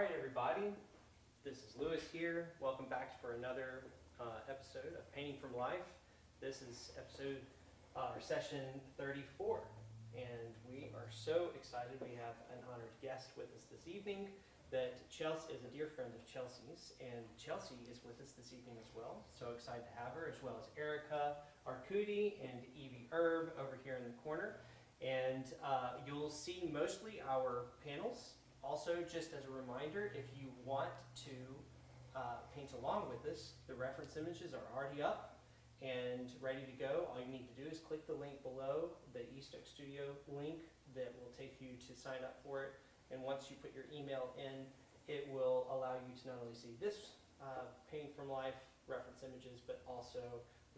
right, everybody. This is Lewis here. Welcome back for another episode of Painting from Life. This is episode or session 34, and we are so excited. We have an honored guest with us this evening. That Chelsea is a dear friend of Chelsea's, and Chelsea is with us this evening as well. So excited to have her, as well as Erica Arcudi and Evie Erb over here in the corner. And you'll see mostly our panels. Also, just as a reminder, if you want to paint along with us, the reference images are already up and ready to go. All you need to do is click the link below, the eStoke Studio link that will take you to sign up for it. And once you put your email in, it will allow you to not only see this Painting from Life reference images, but also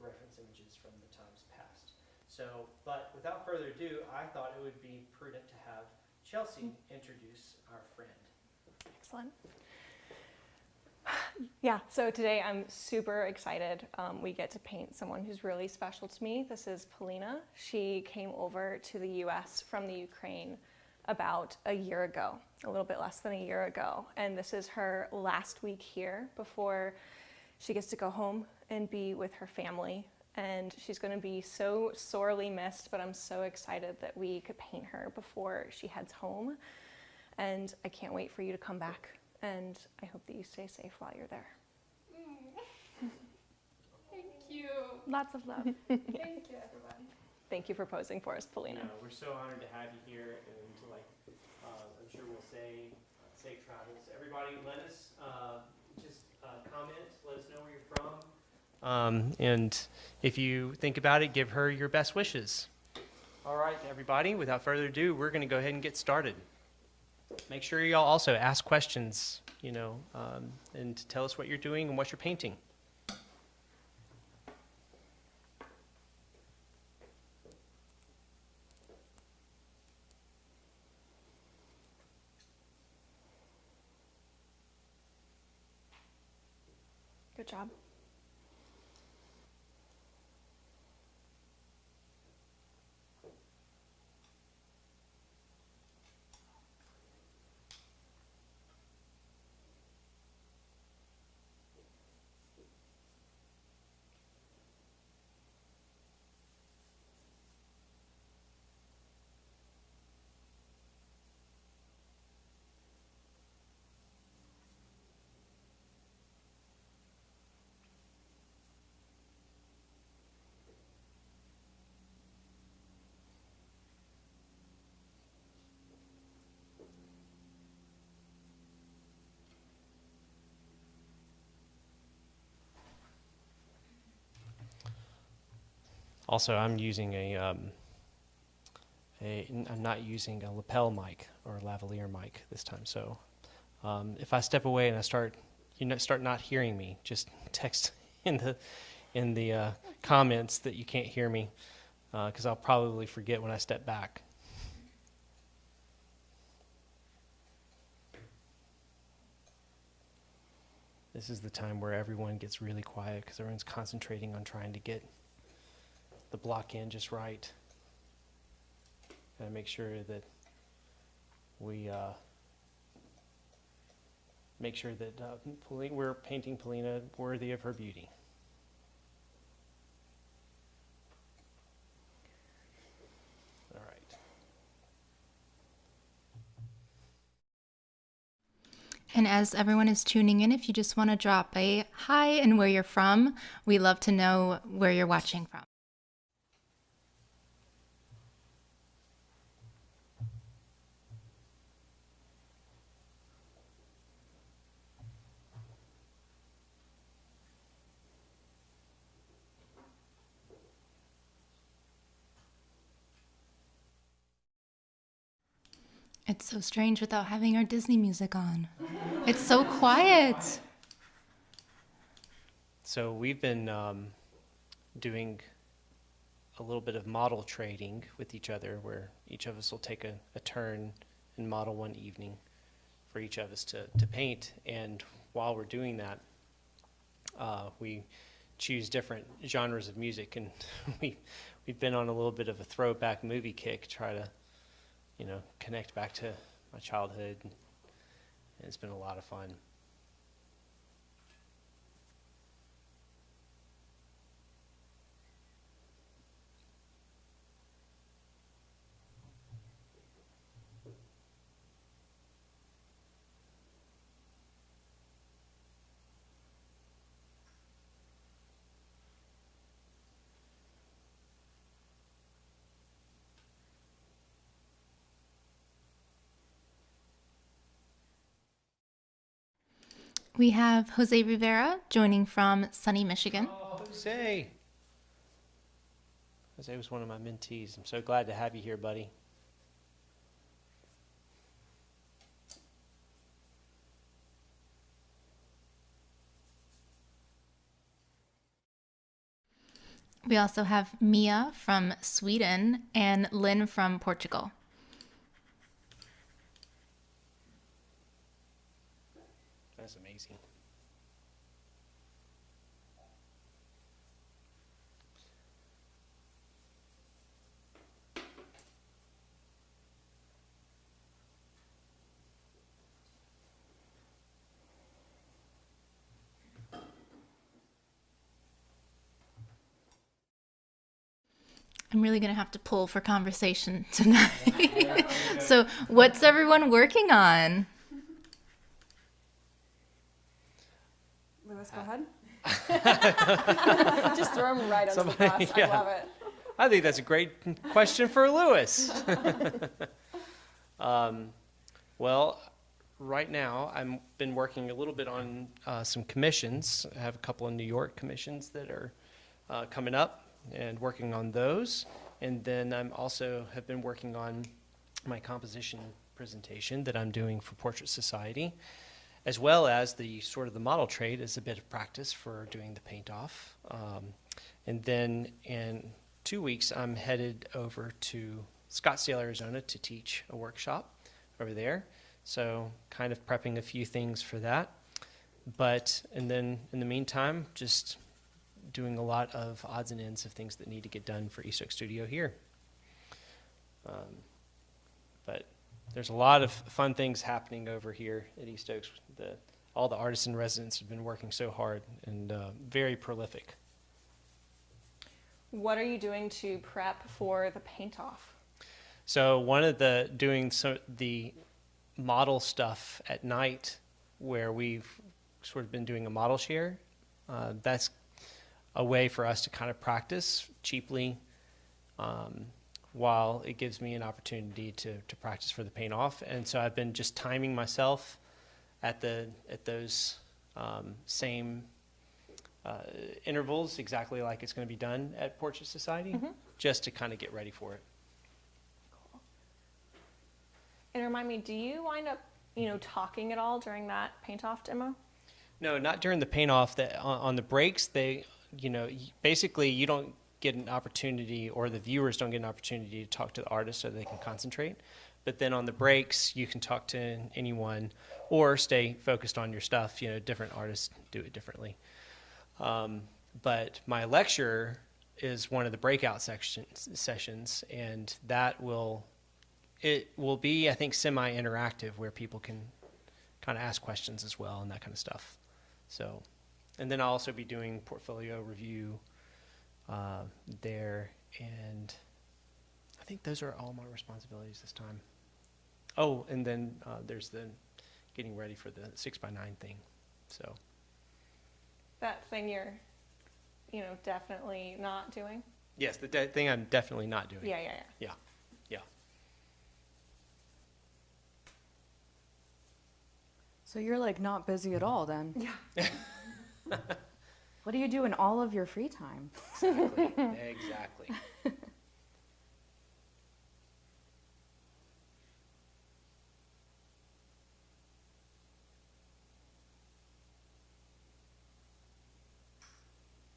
the reference images from the times past. So, but without further ado, I thought it would be prudent to have Chelsea introduce our friend. Excellent. Yeah, so today I'm super excited. We get to paint someone who's really special to me. This is Polina. She came over to the US from the Ukraine about a year ago, a little bit less than a year ago. And this is her last week here before she gets to go home and be with her family. And she's gonna be so sorely missed, but I'm so excited that we could paint her before she heads home. And I can't wait for you to come back. And I hope that you stay safe while you're there. Thank you. Lots of love. Thank you, everyone. Thank you for posing for us, Polina. You know, we're so honored to have you here, and I'm sure we'll say safe travels. Everybody, let us just comment. Let us know where you're from. And if you think about it, give her your best wishes. All right, everybody, without further ado, we're going to go ahead and get started. Make sure y'all also ask questions, and tell us what you're doing and what you're painting. Good job. Also, I'm using I'm not using a lapel mic or a lavalier mic this time. So if I step away and I start not hearing me, just text in the comments that you can't hear me, because I'll probably forget when I step back. This is the time where everyone gets really quiet because everyone's concentrating on trying to get the block in just right. And make sure that we make sure that we're painting Polina worthy of her beauty. All right. And as everyone is tuning in, if you just want to drop a hi and where you're from, we love to know where you're watching from. It's so strange without having our Disney music on. It's so quiet. So we've been doing a little bit of model trading with each other, where each of us will take a turn and model one evening for each of us to paint. And while we're doing that, we choose different genres of music, and we've been on a little bit of a throwback movie kick, try to connect back to my childhood. and it's been a lot of fun. We have Jose Rivera joining from sunny Michigan. Oh, Jose. Jose was one of my mentees. I'm so glad to have you here, buddy. We also have Mia from Sweden and Lynn from Portugal. That's amazing. I'm really going to have to pull for conversation tonight. So, what's everyone working on? Lewis, go ahead. Just throw him right under the Somebody- bus. yeah. I love it. I think that's a great question for Lewis. Well, right now I've been working a little bit on some commissions. I have a couple of New York commissions that are coming up and working on those. And then I'm also have been working on my composition presentation that I'm doing for Portrait Society, as well as the sort of the model trade as a bit of practice for doing the paint off. And then in 2 weeks, I'm headed over to Scottsdale, Arizona to teach a workshop over there. So kind of prepping a few things for that. And then in the meantime, just doing a lot of odds and ends of things that need to get done for East Oak Studio here. But there's a lot of fun things happening over here at East Oaks. All the artists in residence have been working so hard and very prolific. What are you doing to prep for the paint off? So one of the model stuff at night, where we've sort of been doing a model share, that's a way for us to kind of practice cheaply, while it gives me an opportunity to practice for the paint off. And so I've been just timing myself at those same intervals, exactly like it's going to be done at Portrait Society, just to kind of get ready for it. Cool. And remind me, do you wind up, talking at all during that paint off demo? No, not during the paint off. On the breaks, basically you don't get an opportunity, or the viewers don't get an opportunity to talk to the artist so they can concentrate. But then on the breaks, you can talk to anyone or stay focused on your stuff. Different artists do it differently. But my lecture is one of the breakout sessions, and it will be, I think, semi-interactive, where people can kind of ask questions as well and that kind of stuff. So, and then I'll also be doing portfolio review there, and I think those are all my responsibilities this time. Oh, and then there's the getting ready for the 6x9 thing. So That thing you're, definitely not doing? yes, the thing I'm definitely not doing. Yeah. Yeah. So you're like not busy at all then? Yeah. What do you do in all of your free time? Exactly.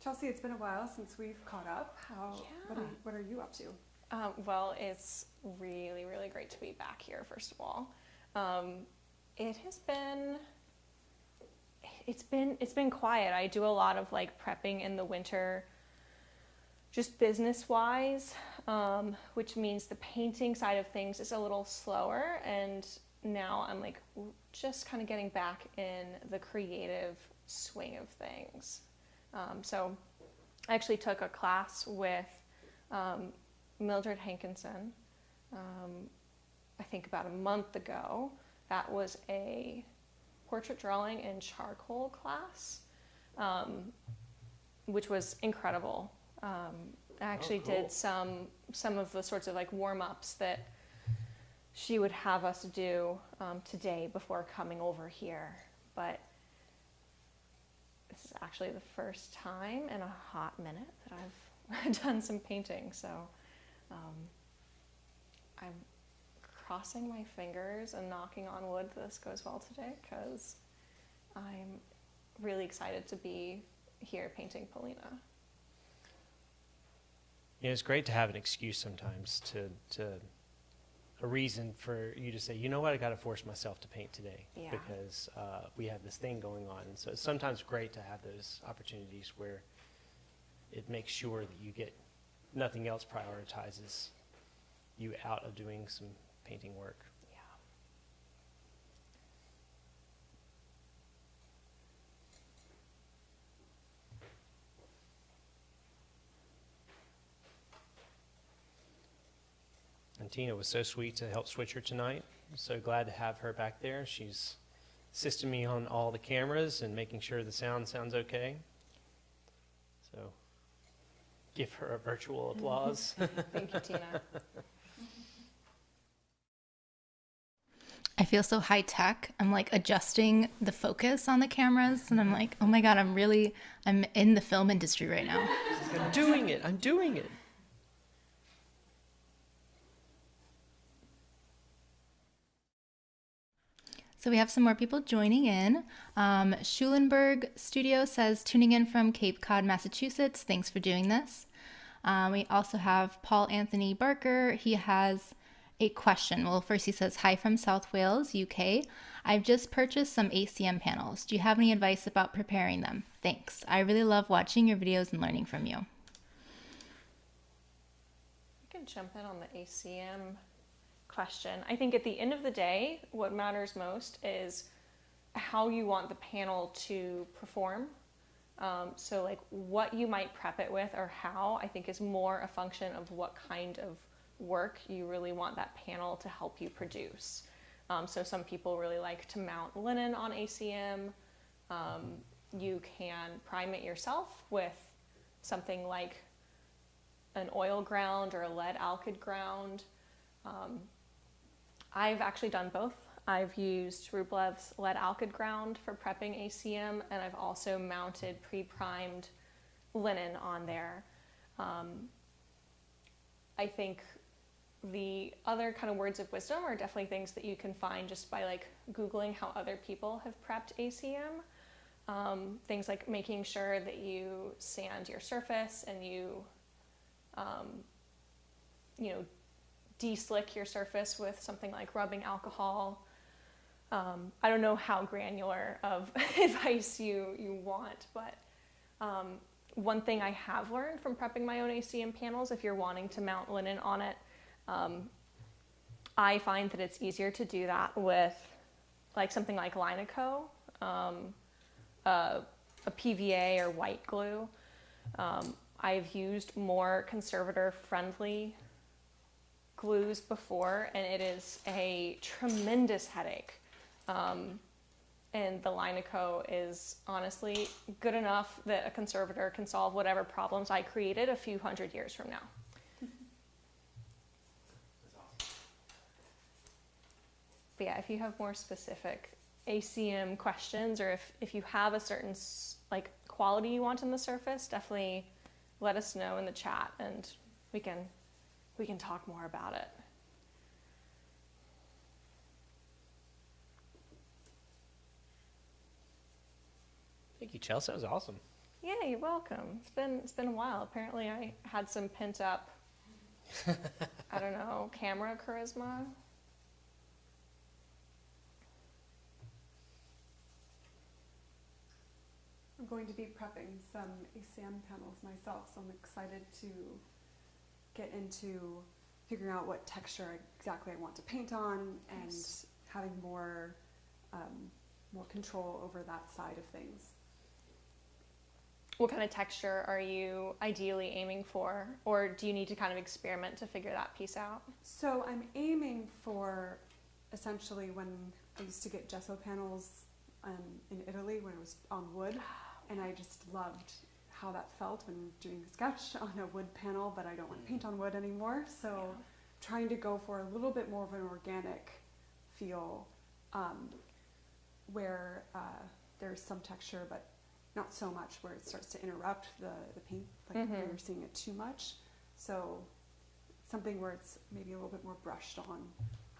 Chelsea, it's been a while since we've caught up. What are you up to? Well, it's really, really great to be back here, first of all. It's been quiet. I do a lot of prepping in the winter, just business-wise, which means the painting side of things is a little slower, and now I'm like just kind of getting back in the creative swing of things. So I actually took a class with Mildred Hankinson, I think about a month ago. That was a portrait drawing and charcoal class, which was incredible. I actually did some of the sorts of like warm-ups that she would have us do today before coming over here. But this is actually the first time in a hot minute that I've done some painting. So I'm crossing my fingers and knocking on wood that this goes well today, because I'm really excited to be here painting Polina. Yeah, it's great to have an excuse sometimes to a reason for you to say, you know what, I got to force myself to paint today because we have this thing going on. And so it's sometimes great to have those opportunities where it makes sure that you get nothing else prioritizes you out of doing some painting work. Yeah. And Tina was so sweet to help switch her tonight. I'm so glad to have her back there. She's assisting me on all the cameras and making sure the sound sounds okay. So give her a virtual applause. Thank you, Tina. I feel so high tech. I'm like adjusting the focus on the cameras, and I'm like, oh my God, I'm in the film industry right now. I'm doing it. I'm doing it. So we have some more people joining in. Schulenberg Studio says, tuning in from Cape Cod, Massachusetts. Thanks for doing this. We also have Paul Anthony Barker. He has a question. Well, first he says, hi from South Wales, UK. I've just purchased some ACM panels. Do you have any advice about preparing them? Thanks. I really love watching your videos and learning from you. I can jump in on the ACM question. I think at the end of the day, what matters most is how you want the panel to perform. So like what you might prep it with or how, I think is more a function of what kind of work you really want that panel to help you produce. So some people really like to mount linen on ACM. You can prime it yourself with something like an oil ground or a lead alkyd ground. I've actually done both. I've used Rublev's lead alkyd ground for prepping ACM, and I've also mounted pre-primed linen on there. I think the other kind of words of wisdom are definitely things that you can find just by like Googling how other people have prepped ACM. Things like making sure that you sand your surface and you de-slick your surface with something like rubbing alcohol. I don't know how granular of advice you want, but one thing I have learned from prepping my own ACM panels, if you're wanting to mount linen on it, I find that it's easier to do that with like something like Linaco, a PVA or white glue. I've used more conservator-friendly glues before, and it is a tremendous headache. And the Linaco is honestly good enough that a conservator can solve whatever problems I created a few hundred years from now. But yeah, if you have more specific ACM questions, or if you have a certain like quality you want in the surface, definitely let us know in the chat, and we can talk more about it. Thank you, Chelsea. That was awesome. Yeah, you're welcome. It's been a while. Apparently I had some pent up, I don't know, camera charisma. I'm going to be prepping some ACM panels myself, so I'm excited to get into figuring out what texture exactly I want to paint on and having more more control over that side of things. What kind of texture are you ideally aiming for, or do you need to kind of experiment to figure that piece out? So I'm aiming for, essentially, when I used to get gesso panels in Italy when it was on wood, and I just loved how that felt when doing a sketch on a wood panel, but I don't want to paint on wood anymore. So trying to go for a little bit more of an organic feel, where there's some texture, but not so much where it starts to interrupt the paint, like where you're seeing it too much. So something where it's maybe a little bit more brushed on.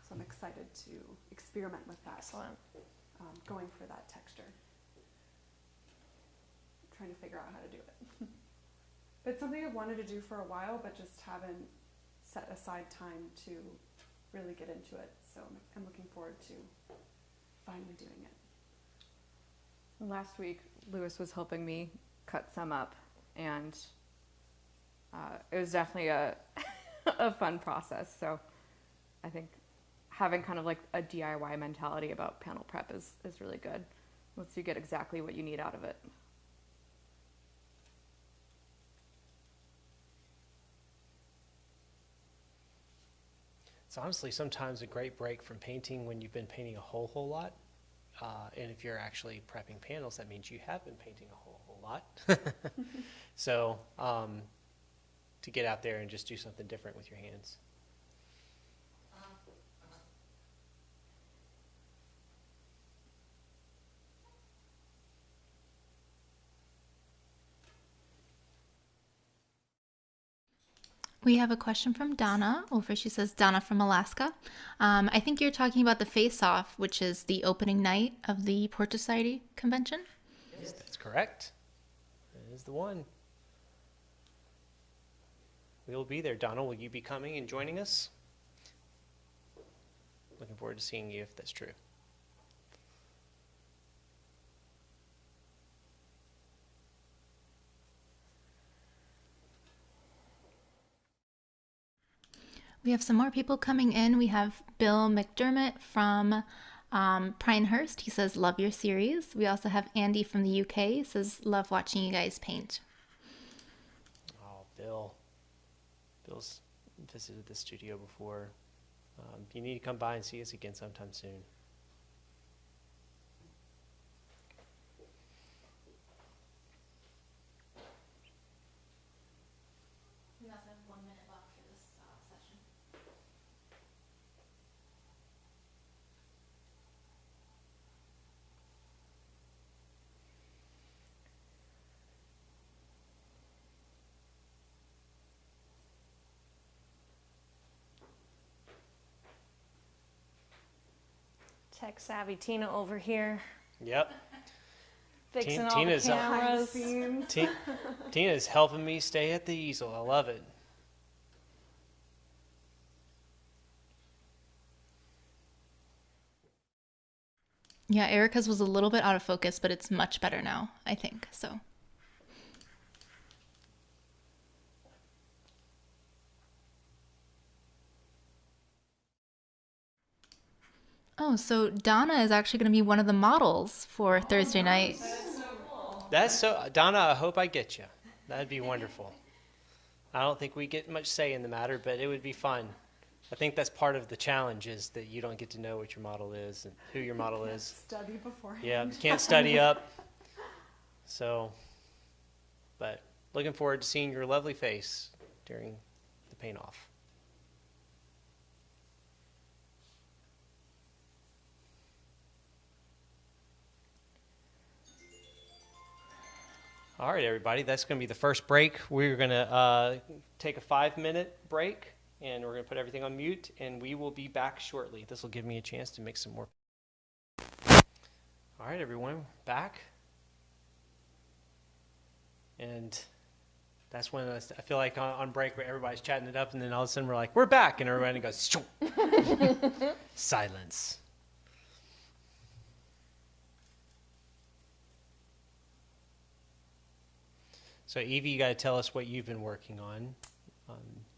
So I'm excited to experiment with that. Excellent. Going for that texture. Trying to figure out how to do it. But it's something I've wanted to do for a while, but just haven't set aside time to really get into it. So I'm looking forward to finally doing it. Last week, Lewis was helping me cut some up, and it was definitely a fun process. So I think having kind of like a DIY mentality about panel prep is really good once you get exactly what you need out of it. It's honestly sometimes a great break from painting when you've been painting a whole lot. And if you're actually prepping panels, that means you have been painting a whole lot. So to get out there and just do something different with your hands. We have a question from Donna over. She says, Donna from Alaska. I think you're talking about the Face Off, which is the opening night of the Port Society convention. Yes, that's correct. That is the one. We will be there. Donna, will you be coming and joining us? Looking forward to seeing you if that's true. We have some more people coming in. We have Bill McDermott from Pinehurst. He says, love your series. We also have Andy from the UK. He says, love watching you guys paint. Oh, Bill. Bill's visited the studio before. You need to come by and see us again sometime soon. We also have 1 minute left for this session. Tech savvy Tina over here, Yep. fixing all Tina's the cameras. Tina's helping me stay at the easel. I love it. Yeah, Erica's was a little bit out of focus, but it's much better now, I think. So. Oh, so Donna is actually going to be one of the models for Thursday night. That's so, Donna, I hope I get you. That'd be wonderful. I don't think we get much say in the matter, but it would be fun. I think that's part of the challenge is that you don't get to know what your model is and who your model is. Study beforehand. Yeah, can't study up. So, but looking forward to seeing your lovely face during the paint off. All right, everybody, that's going to be the first break. We're going to take a 5-minute break, and we're going to put everything on mute, and we will be back shortly. This will give me a chance to make some more. All right, everyone, back. And that's when I feel like on break where everybody's chatting it up, and then all of a sudden we're like, we're back, and everybody goes, shoo. Silence. So Evie, you got to tell us what you've been working on.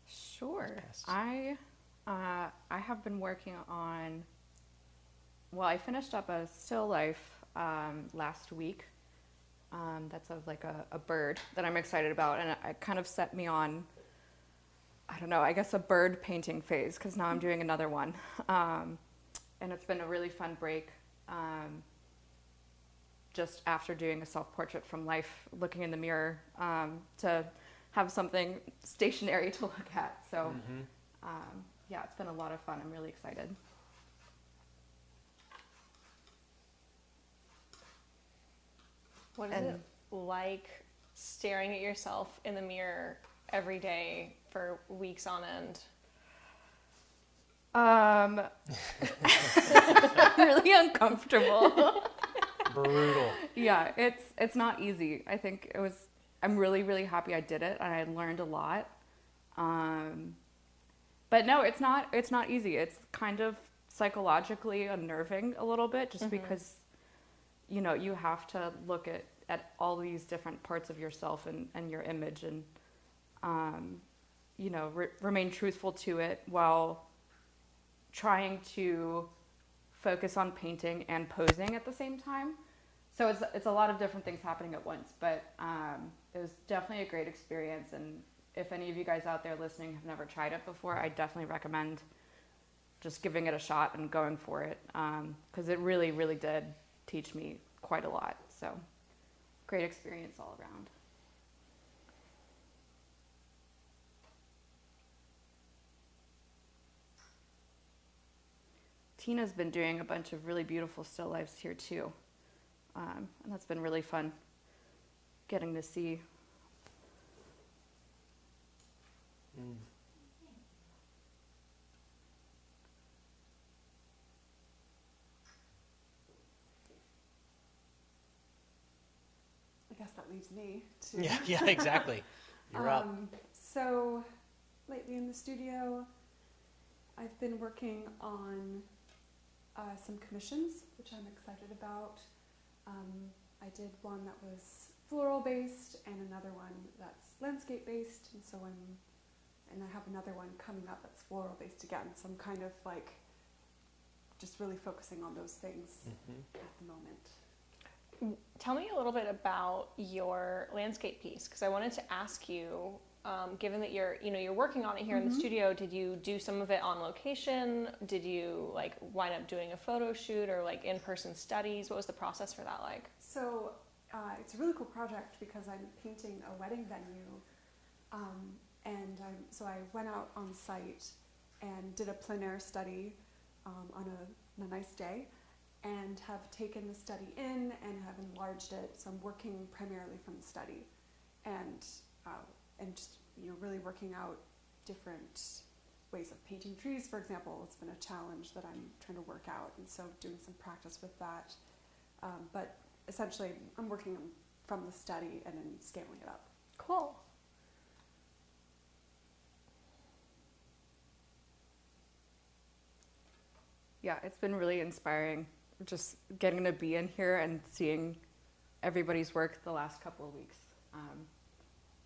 Sure. Past. I have been working on well, I finished up a still life last week. That's of like a bird that I'm excited about, and it kind of set me on, I don't know, I guess a bird painting phase, because now I'm doing another one. And it's been a really fun break. Just after doing a self-portrait from life, looking in the mirror, to have something stationary to look at. So yeah, it's been a lot of fun. I'm really excited. What is it like staring at yourself in the mirror every day for weeks on end? Really uncomfortable. Brutal. Yeah, it's not easy. I think I'm really, really happy I did it, and I learned a lot. But no, it's not easy. It's kind of psychologically unnerving a little bit, just because, you know, you have to look at all these different parts of yourself and your image, and, you know, remain truthful to it while trying to focus on painting and posing at the same time. So it's a lot of different things happening at once, but it was definitely a great experience. And if any of you guys out there listening have never tried it before, I definitely recommend just giving it a shot and going for it, because it really, really did teach me quite a lot. So great experience all around. Tina's been doing a bunch of really beautiful still lifes here too. And that's been really fun getting to see. I guess that leaves me to. Yeah, exactly. You're up. So lately in the studio, I've been working on some commissions, which I'm excited about. I did one that was floral based and another one that's landscape based, and and I have another one coming up that's floral based again. So I'm kind of like just really focusing on those things at the moment. Tell me a little bit about your landscape piece, because I wanted to ask you, given that you're working on it here in the studio, did you do some of it on location? Did you like wind up doing a photo shoot or like in-person studies? What was the process for that like? So it's a really cool project because I'm painting a wedding venue, so I went out on site and did a plein air study on a nice day, and have taken the study in and have enlarged it. So I'm working primarily from the study, and just really working out different ways of painting trees. For example, it's been a challenge that I'm trying to work out, and so doing some practice with that. But essentially, I'm working from the study and then scaling it up. Cool. Yeah, it's been really inspiring just getting to be in here and seeing everybody's work the last couple of weeks.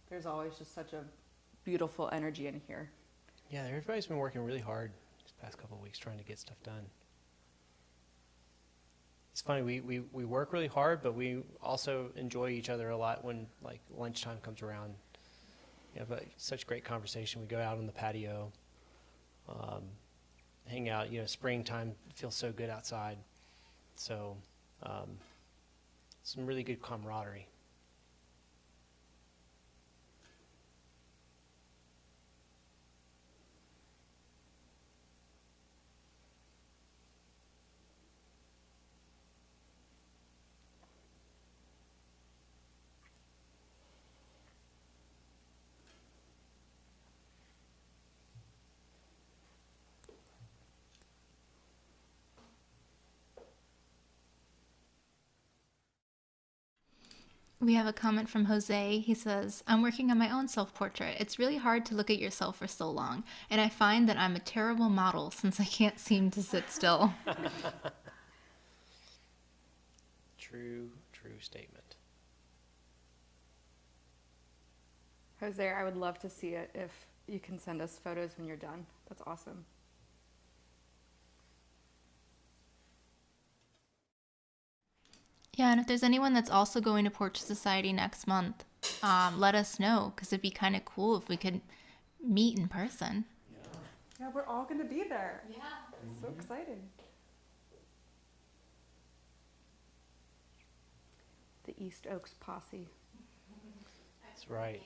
There's always just such a beautiful energy in here. Yeah, everybody's been working really hard these past couple of weeks trying to get stuff done. It's funny, we work really hard, but we also enjoy each other a lot when like lunchtime comes around. We have such great conversation. We go out on the patio, hang out. Springtime feels so good outside. So some really good camaraderie. We have a comment from Jose. He says, I'm working on my own self-portrait. It's really hard to look at yourself for so long, and I find that I'm a terrible model since I can't seem to sit still. True statement. Jose, I would love to see it if you can send us photos when you're done. That's awesome. Yeah, and if there's anyone that's also going to Portrait Society next month, let us know, because it'd be kind of cool if we could meet in person. Yeah, we're all going to be there. Yeah. So exciting. The East Oaks posse. That's right.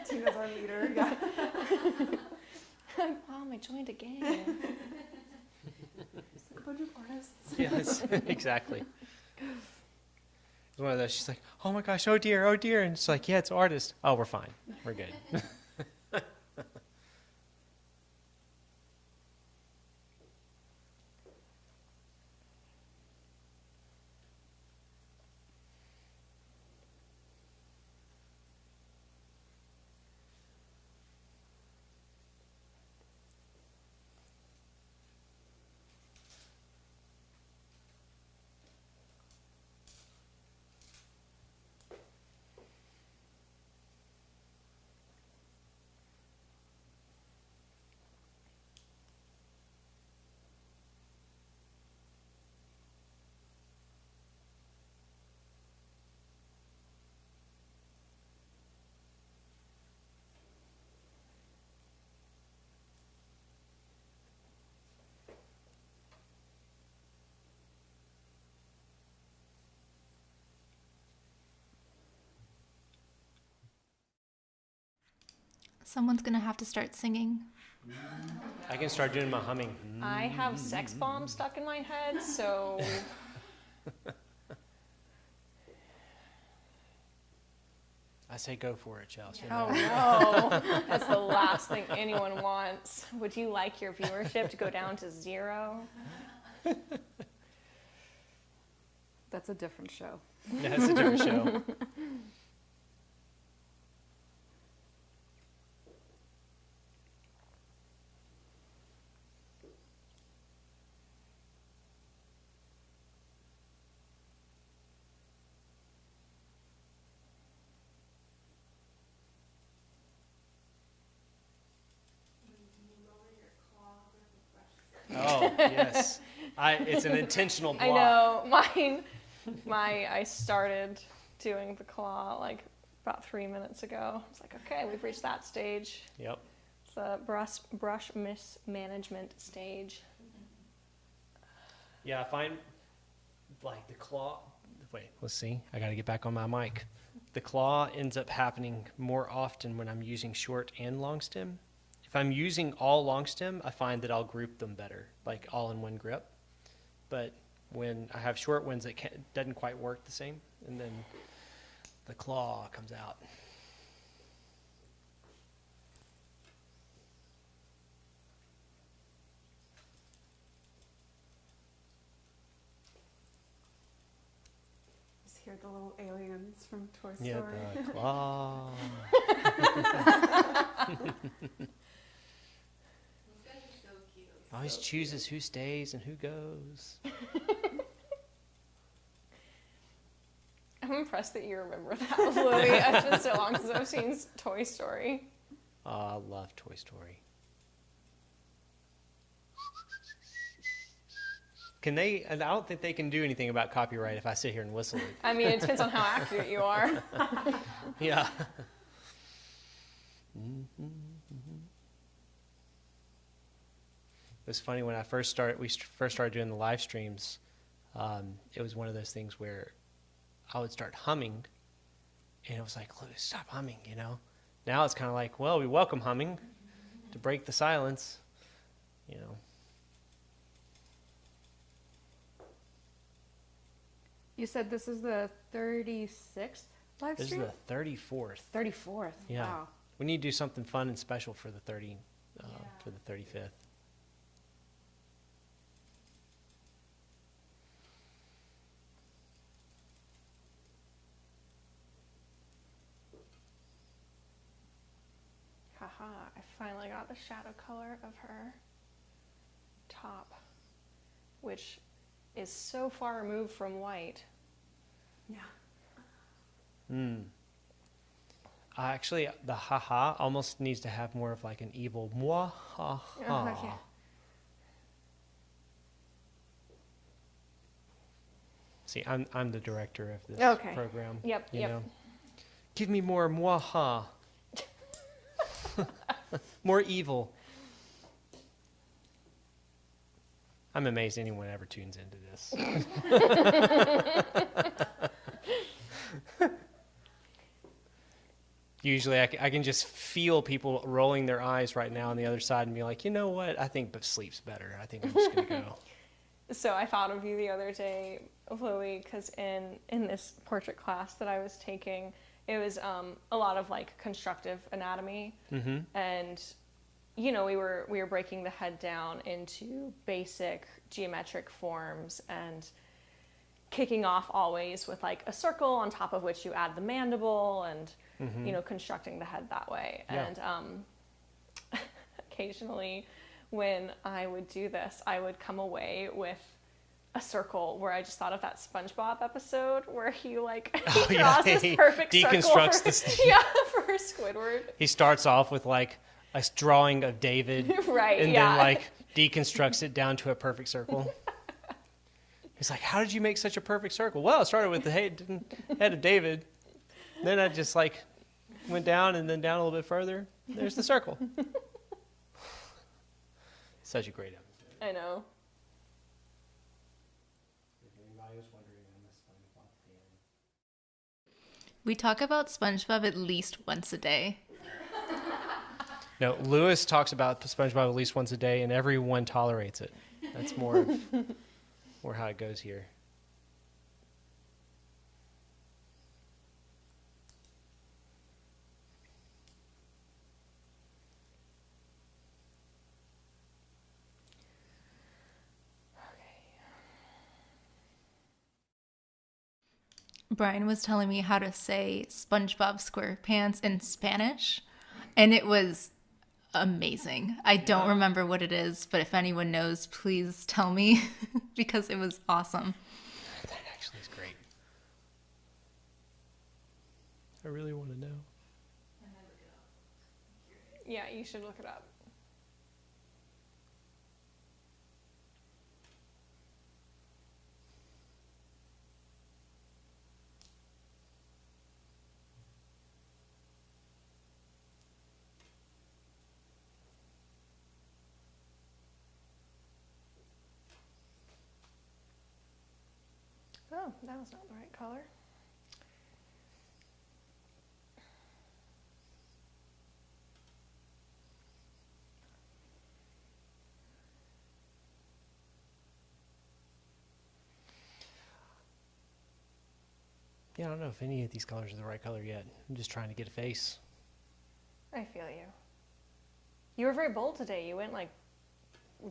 Tina's our leader. Yeah. Mom, I joined a gang. It's like a bunch of artists. Yes, exactly. It's one of those, she's like, oh my gosh, oh dear, and it's like, yeah, it's artist. Oh, we're fine. We're good. Someone's gonna have to start singing. I can start doing my humming. I have sex bombs stuck in my head, so I say go for it, Chelsea. oh no, that's the last thing anyone wants. Would you like your viewership to go down to 0? That's a different show. That's a different show. Oh, yes. It's an intentional block. I know, I started doing the claw like about 3 minutes ago. I was like, okay, we've reached that stage. Yep. It's the brush mismanagement stage. Yeah, I find like the claw. Wait, let's see. I got to get back on my mic. The claw ends up happening more often when I'm using short and long stem. If I'm using all long stem, I find that I'll group them better, like all in one grip. But when I have short ones, it doesn't quite work the same, and then the claw comes out. Just hear the little aliens from Toy Yeah, Story. the claw. Always chooses who stays and who goes. I'm impressed that you remember that, Louie. It's been so long since I've seen Toy Story. Oh, I love Toy Story. Can they? And I don't think they can do anything about copyright if I sit here and whistle it. I mean, it depends on how accurate you are. Yeah. It was funny when we first started doing the live streams. It was one of those things where I would start humming, and it was like, Louis, stop humming, you know. Now it's kind of like, well, we welcome humming to break the silence, you know. You said this is the 36th live This is stream? the 34th. 34th. Yeah. Wow. We need to do something fun and special for the for the 35th. Haha, I finally got the shadow color of her top, which is so far removed from white. Yeah. Actually, the ha-ha almost needs to have more of like an evil mwah-ha-ha. Yeah. See, I'm the director of this Okay. program. Yep, you yep. know. Give me more mwaha. More evil. I'm amazed anyone ever tunes into this. Usually I can just feel people rolling their eyes right now on the other side and be like, you know what? I think sleep's better. I think I'm just going to go. So I thought of you the other day, Chloe, because in this portrait class that I was taking, it was a lot of like constructive anatomy, and we were breaking the head down into basic geometric forms and kicking off always with like a circle on top of which you add the mandible and constructing the head that way. Yeah. And occasionally when I would do this, I would come away with a circle where I just thought of that SpongeBob episode where he draws this he perfect deconstructs circle for Squidward. He starts off with like a drawing of David, Right, and yeah. then like deconstructs it down to a perfect circle. He's like, how did you make such a perfect circle? Well, I started with the head of David. Then I just like went down and then down a little bit further. There's the circle. Such a great episode. I know. If anybody was wondering, I'm a SpongeBob fan. We talk about SpongeBob at least once a day. No, Lewis talks about SpongeBob at least once a day, and everyone tolerates it. That's more how it goes here. Brian was telling me how to say SpongeBob SquarePants in Spanish, and it was amazing. I don't remember what it is, but if anyone knows, please tell me because it was awesome. That actually is great. I really want to know. Yeah, you should look it up. Oh, that was not the right color. Yeah, I don't know if any of these colors are the right color yet. I'm just trying to get a face. I feel you. You were very bold today. You went like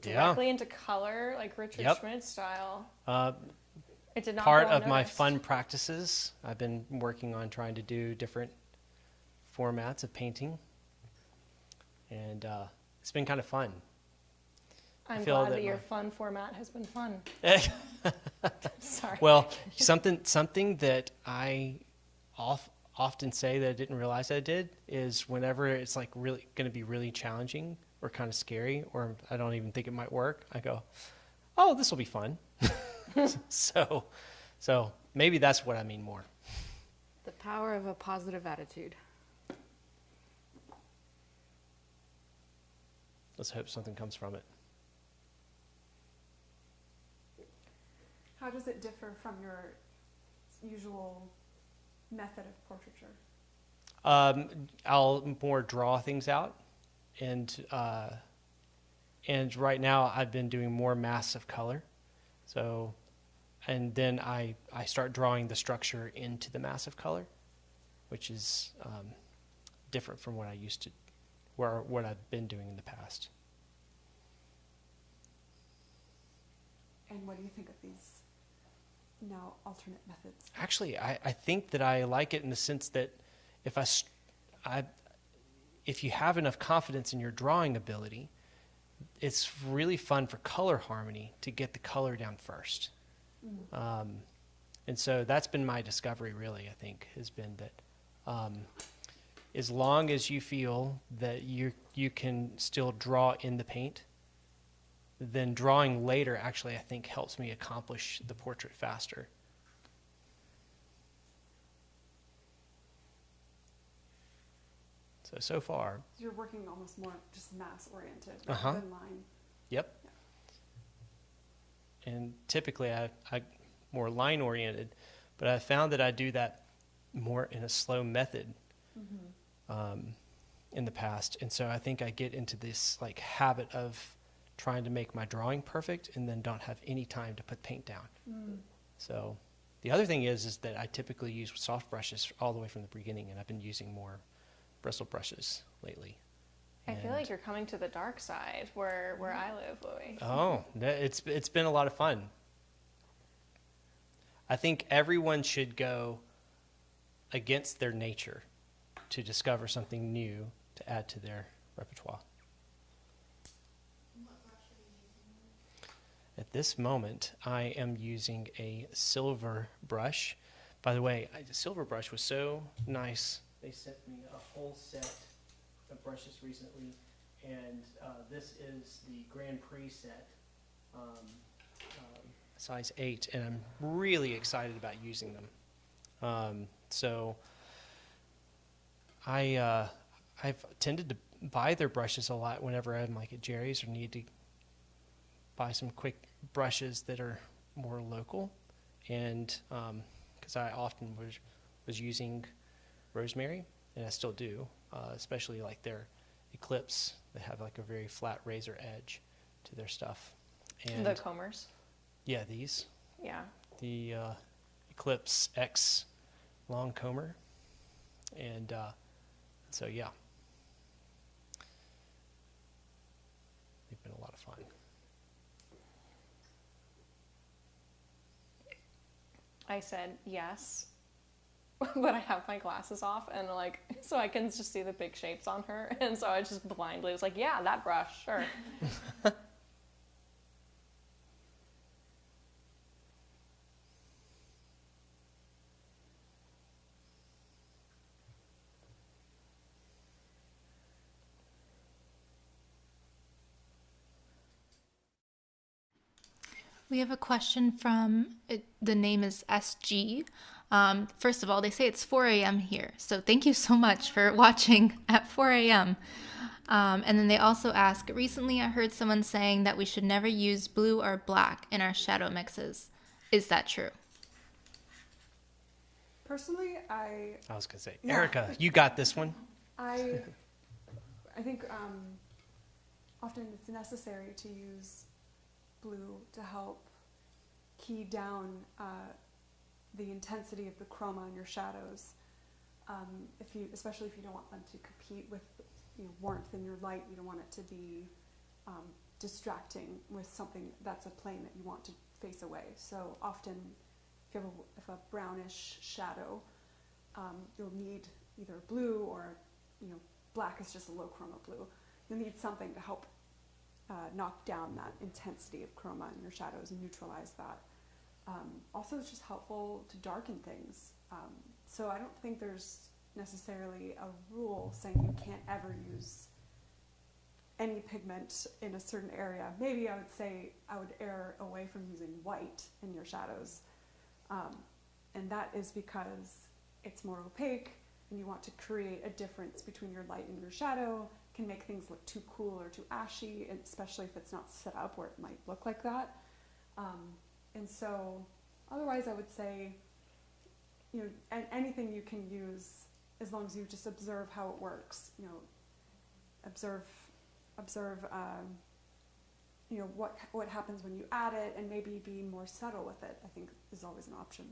directly into color, like Richard Yep. Schmid style. It did not Part go of my unnoticed. fun practices, I've been working on trying to do different formats of painting. And it's been kind of fun. I'm feel glad that that your my- fun format has been fun. Sorry. Well, something that I often say that I didn't realize I did is whenever it's like really going to be really challenging or kind of scary, or I don't even think it might work, I go, "Oh, this will be fun." so maybe that's what I mean more. The power of a positive attitude. Let's hope something comes from it. How does it differ from your usual method of portraiture? I'll more draw things out, and right now I've been doing more masks of color. So, and then I start drawing the structure into the mass of color, which is different from what I used to, what I've been doing in the past. And what do you think of these now alternate methods? Actually, I think that I like it in the sense that if you have enough confidence in your drawing ability, it's really fun for color harmony to get the color down first. And so that's been my discovery, really, I think, has been that as long as you feel that you can still draw in the paint, then drawing later actually, I think, helps me accomplish the portrait faster. So far, So you're working almost more just mass oriented Uh-huh. rather than line. yep. And typically I more line oriented, but I found that I do that more in a slow method in the past. And so I think I get into this like habit of trying to make my drawing perfect and then don't have any time to put paint down. So the other thing is that I typically use soft brushes all the way from the beginning, and I've been using more bristle brushes lately. I feel And- like you're coming to the dark side where I live, Louis. Oh, it's been a lot of fun. I think everyone should go against their nature to discover something new to add to their repertoire. At this moment, I am using a silver brush. By the way, the silver brush was so nice. They sent me a whole set of brushes recently, and this is the Grand Prix set, size 8, and I'm really excited about using them. So I've tended to buy their brushes a lot whenever I'm like at Jerry's or need to buy some quick brushes that are more local, and because I often was using Rosemary, and I still do, especially like their Eclipse. They have like a very flat razor edge to their stuff. And The combers. yeah, these, Yeah. the Eclipse X long comber, and so yeah, they've been a lot of fun. I said yes, but I have my glasses off and like, so I can just see the big shapes on her. And so I just blindly was like, yeah, that brush, sure. We have a question from, the name is SG. First of all, they say it's 4 a.m. here. So thank you so much for watching at 4 a.m. And then they also ask, recently I heard someone saying that we should never use blue or black in our shadow mixes. Is that true? Personally, I was gonna say, Yeah. Erica, you got this one. I think often it's necessary to use blue to help key down the intensity of the chroma in your shadows. Especially if you don't want them to compete with warmth in your light, you don't want it to be distracting with something that's a plane that you want to face away. So often, if a brownish shadow, you'll need either blue or black is just a low chroma blue. You'll need something to help knock down that intensity of chroma in your shadows and neutralize that. Also, it's just helpful to darken things. So I don't think there's necessarily a rule saying you can't ever use any pigment in a certain area. Maybe I would say I would err away from using white in your shadows. And that is because it's more opaque and you want to create a difference between your light and your shadow. Can make things look too cool or too ashy, and especially if it's not set up where it might look like that. And so otherwise I would say, anything you can use as long as you just observe how it works, observe what happens when you add it, and maybe be more subtle with it, I think is always an option.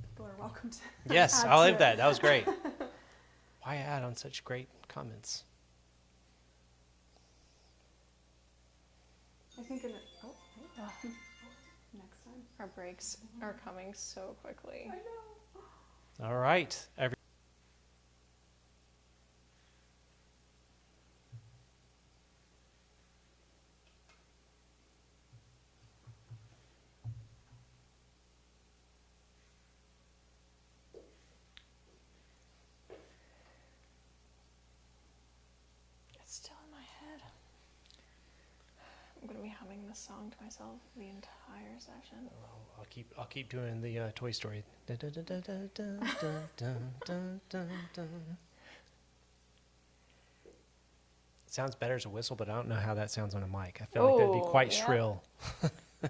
People are welcome to Yes, add I to love it. that. That was great. Why add on such great comments? I think next time. Our breaks are coming so quickly. I know. All right. It's still in my head. I'm going to be having humming this song to myself the entire session. I'll keep doing the Toy Story. Dun, dun, dun, dun, dun, dun, dun, dun, dun, dun. It sounds better as a whistle, but I don't know how that sounds on a mic. I feel like that'd be Oh, quite yeah. shrill. I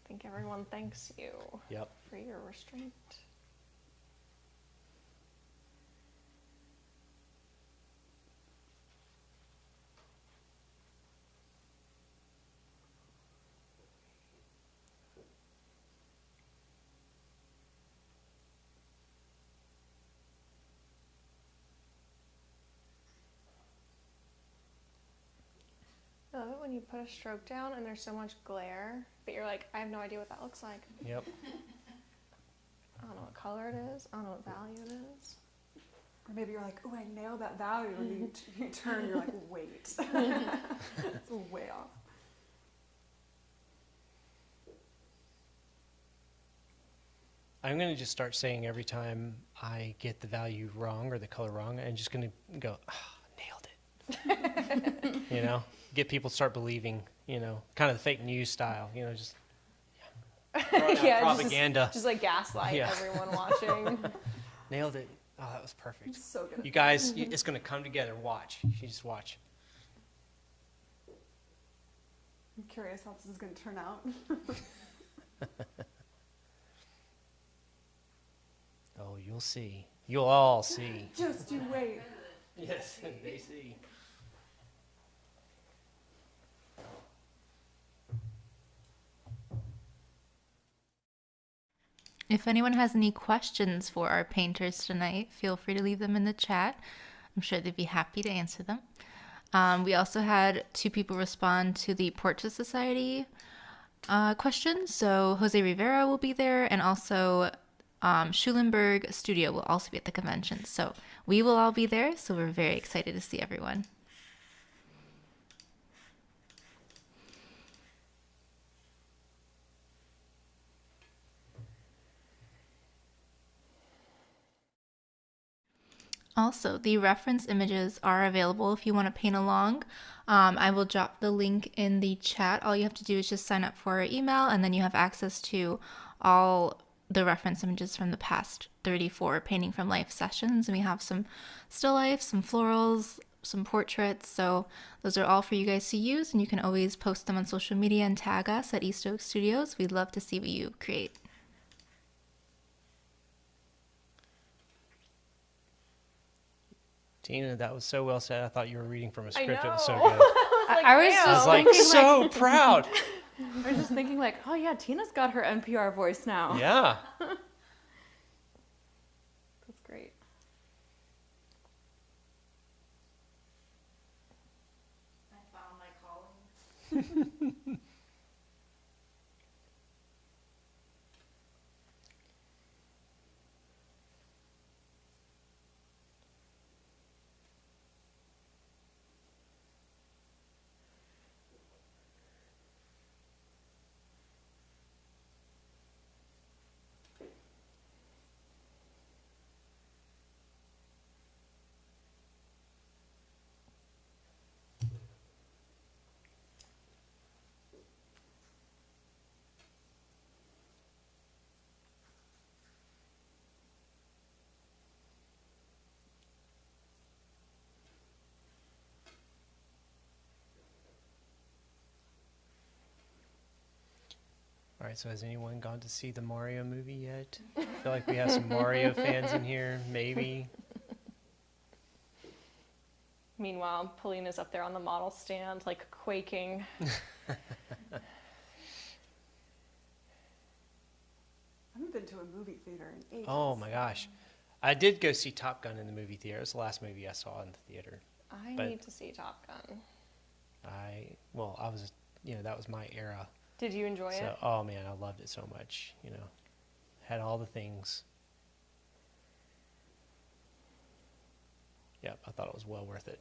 think everyone thanks you Yep. for your restraint. I love it when you put a stroke down and there's so much glare, but you're like, I have no idea what that looks like. Yep. I don't know what color it is. I don't know what value it is. Or maybe you're like, oh, I nailed that value. And you turn, you're like, wait. It's way off. I'm going to just start saying every time I get the value wrong or the color wrong, I'm just going to go, nailed it. You know, get people to start believing, you know, kind of the fake news style, you know, just throwing out Yeah, propaganda. Just like gaslight Yeah. everyone watching. Nailed it. Oh, that was perfect. It's so good. You guys, it's going to come together. Watch. You just watch. I'm curious how this is going to turn out. Oh, you'll see. You'll all see. Just you wait. Yes, they see. If anyone has any questions for our painters tonight, feel free to leave them in the chat. I'm sure they'd be happy to answer them. We also had 2 people respond to the Portrait Society questions. So Jose Rivera will be there, and also Schulenburg Studio will also be at the convention. So we will all be there, so we're very excited to see everyone. Also, the reference images are available if you want to paint along. I will drop the link in the chat. All you have to do is just sign up for our email, and then you have access to all the reference images from the past 34 Painting from Life sessions. And we have some still life, some florals, some portraits. So those are all for you guys to use, and you can always post them on social media and tag us at East Oak Studios. We'd love to see what you create. Tina, that was so well said. I thought you were reading from a I script. It was so know. good. I was damn. I was just like thinking, so proud. I was just thinking like, oh yeah, Tina's got her NPR voice now. Yeah. That's great. I found my calling. All right, so has anyone gone to see the Mario movie yet? I feel like we have some Mario fans in here, maybe. Meanwhile, Polina's up there on the model stand, like quaking. I haven't been to a movie theater in ages. Oh my gosh. I did go see Top Gun in the movie theater. It was the last movie I saw in the theater. I But- need to see Top Gun. I was, that was my era. Did you enjoy So, it? oh man, I loved it so much, Had all the things. Yep, I thought it was well worth it.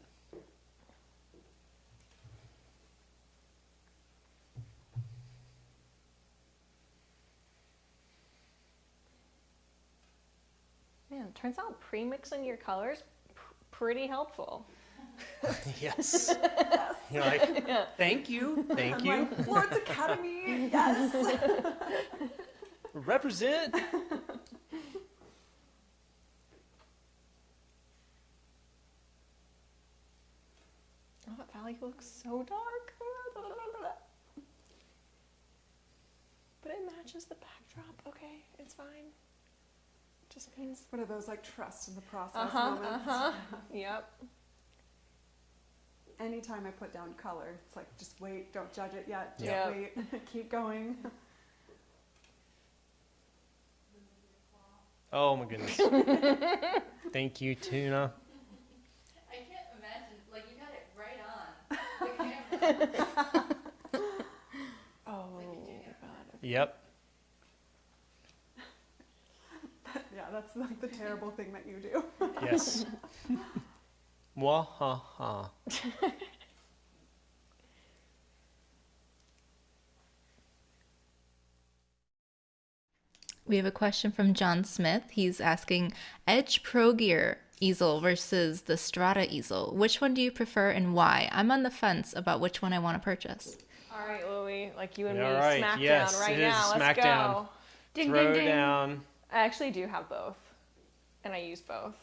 Man, turns out pre-mixing your colors, pretty helpful. Yes. You're like, thank you, thank I'm you. like, Florence Academy, yes. Represent. Oh, that valley looks so dark. But it matches the backdrop. Okay, it's fine. Just means. What are those like trust in the process moments? Yep. Anytime I put down color, it's like, just wait, don't judge it yet, just Yeah. wait, keep going. Oh my goodness. Thank you, Tuna. I can't imagine, like you had it right on the camera. Oh, God. Yep. Yeah, that's like the terrible thing that you do. Yes. Mwahaha. We have a question from John Smith. He's asking, Edge Pro Gear easel versus the Strata easel. Which one do you prefer and why? I'm on the fence about which one I want to purchase. All right, Louie, like you and All me, right, smackdown yes, right it is now. Let's smackdown. go. Ding, Throw ding, ding. down. I actually do have both, and I use both.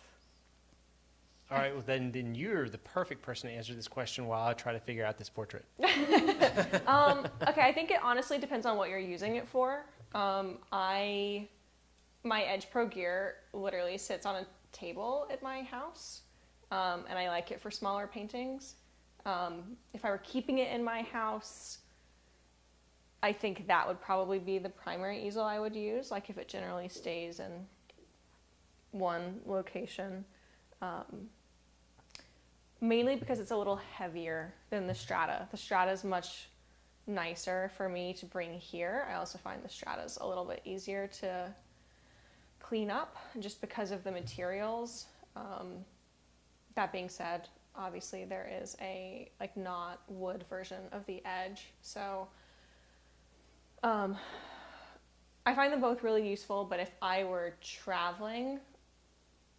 All right, well then you're the perfect person to answer this question while I try to figure out this portrait. Okay, I think it honestly depends on what you're using it for. My Edge Pro Gear literally sits on a table at my house, and I like it for smaller paintings. If I were keeping it in my house, I think that would probably be the primary easel I would use, like if it generally stays in one location. Mainly because it's a little heavier than the Strata. The Strata is much nicer for me to bring here. I also find the Stratas a little bit easier to clean up just because of the materials. That being said, obviously there is a like not wood version of the Edge. So I find them both really useful, but if I were traveling,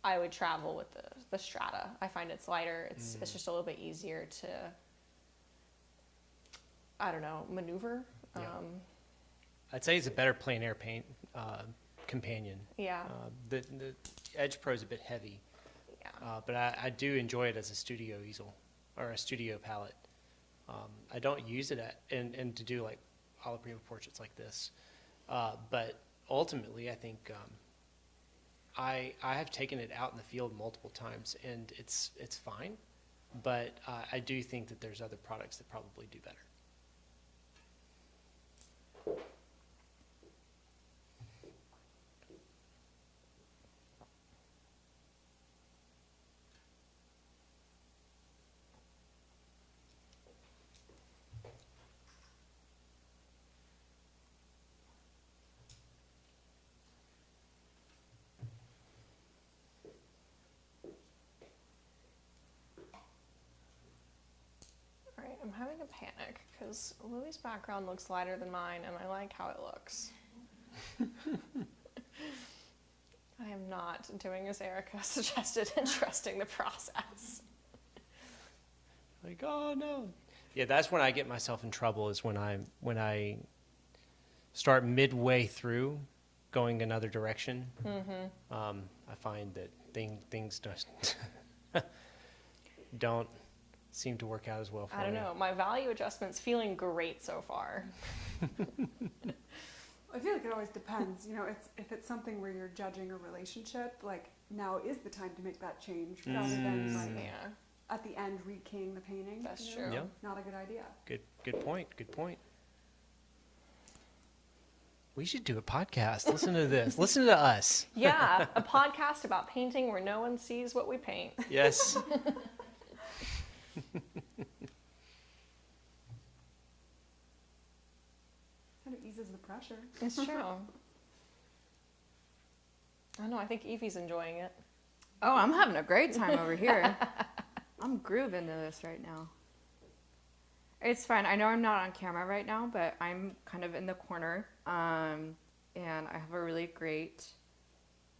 I would travel with the Strata. I find it's lighter. It's just a little bit easier to, I don't know, maneuver. Yeah. I'd say it's a better plein air paint companion. Yeah. The Edge Pro is a bit heavy, Yeah. but I do enjoy it as a studio easel or a studio palette. I don't use it and to do like alla prima portraits like this, but ultimately I think I have taken it out in the field multiple times and it's fine, but I do think that there's other products that probably do better. All right, I'm having a panic because Louie's background looks lighter than mine and I like how it looks. I am not doing as Erica suggested and trusting the process. Like, oh no. Yeah, that's when I get myself in trouble is when I start midway through going another direction. I find that things just don't seem to work out as well for me. I don't know. My value adjustment's feeling great so far. I feel like it always depends. You know, if it's something where you're judging a relationship, like now is the time to make that change rather than like Yeah, at the end rekeying the painting. that's you know? true. Yeah. Not a good idea. Good point. Good point. We should do a podcast. Listen to this. Listen to us. Yeah, a podcast about painting where no one sees what we paint. Yes. Kind of eases the pressure. It's true. I don't know. I think Evie's enjoying it. Oh, I'm having a great time over here. I'm grooving to this right now. It's fine. I know I'm not on camera right now, but I'm kind of in the corner. And I have a really great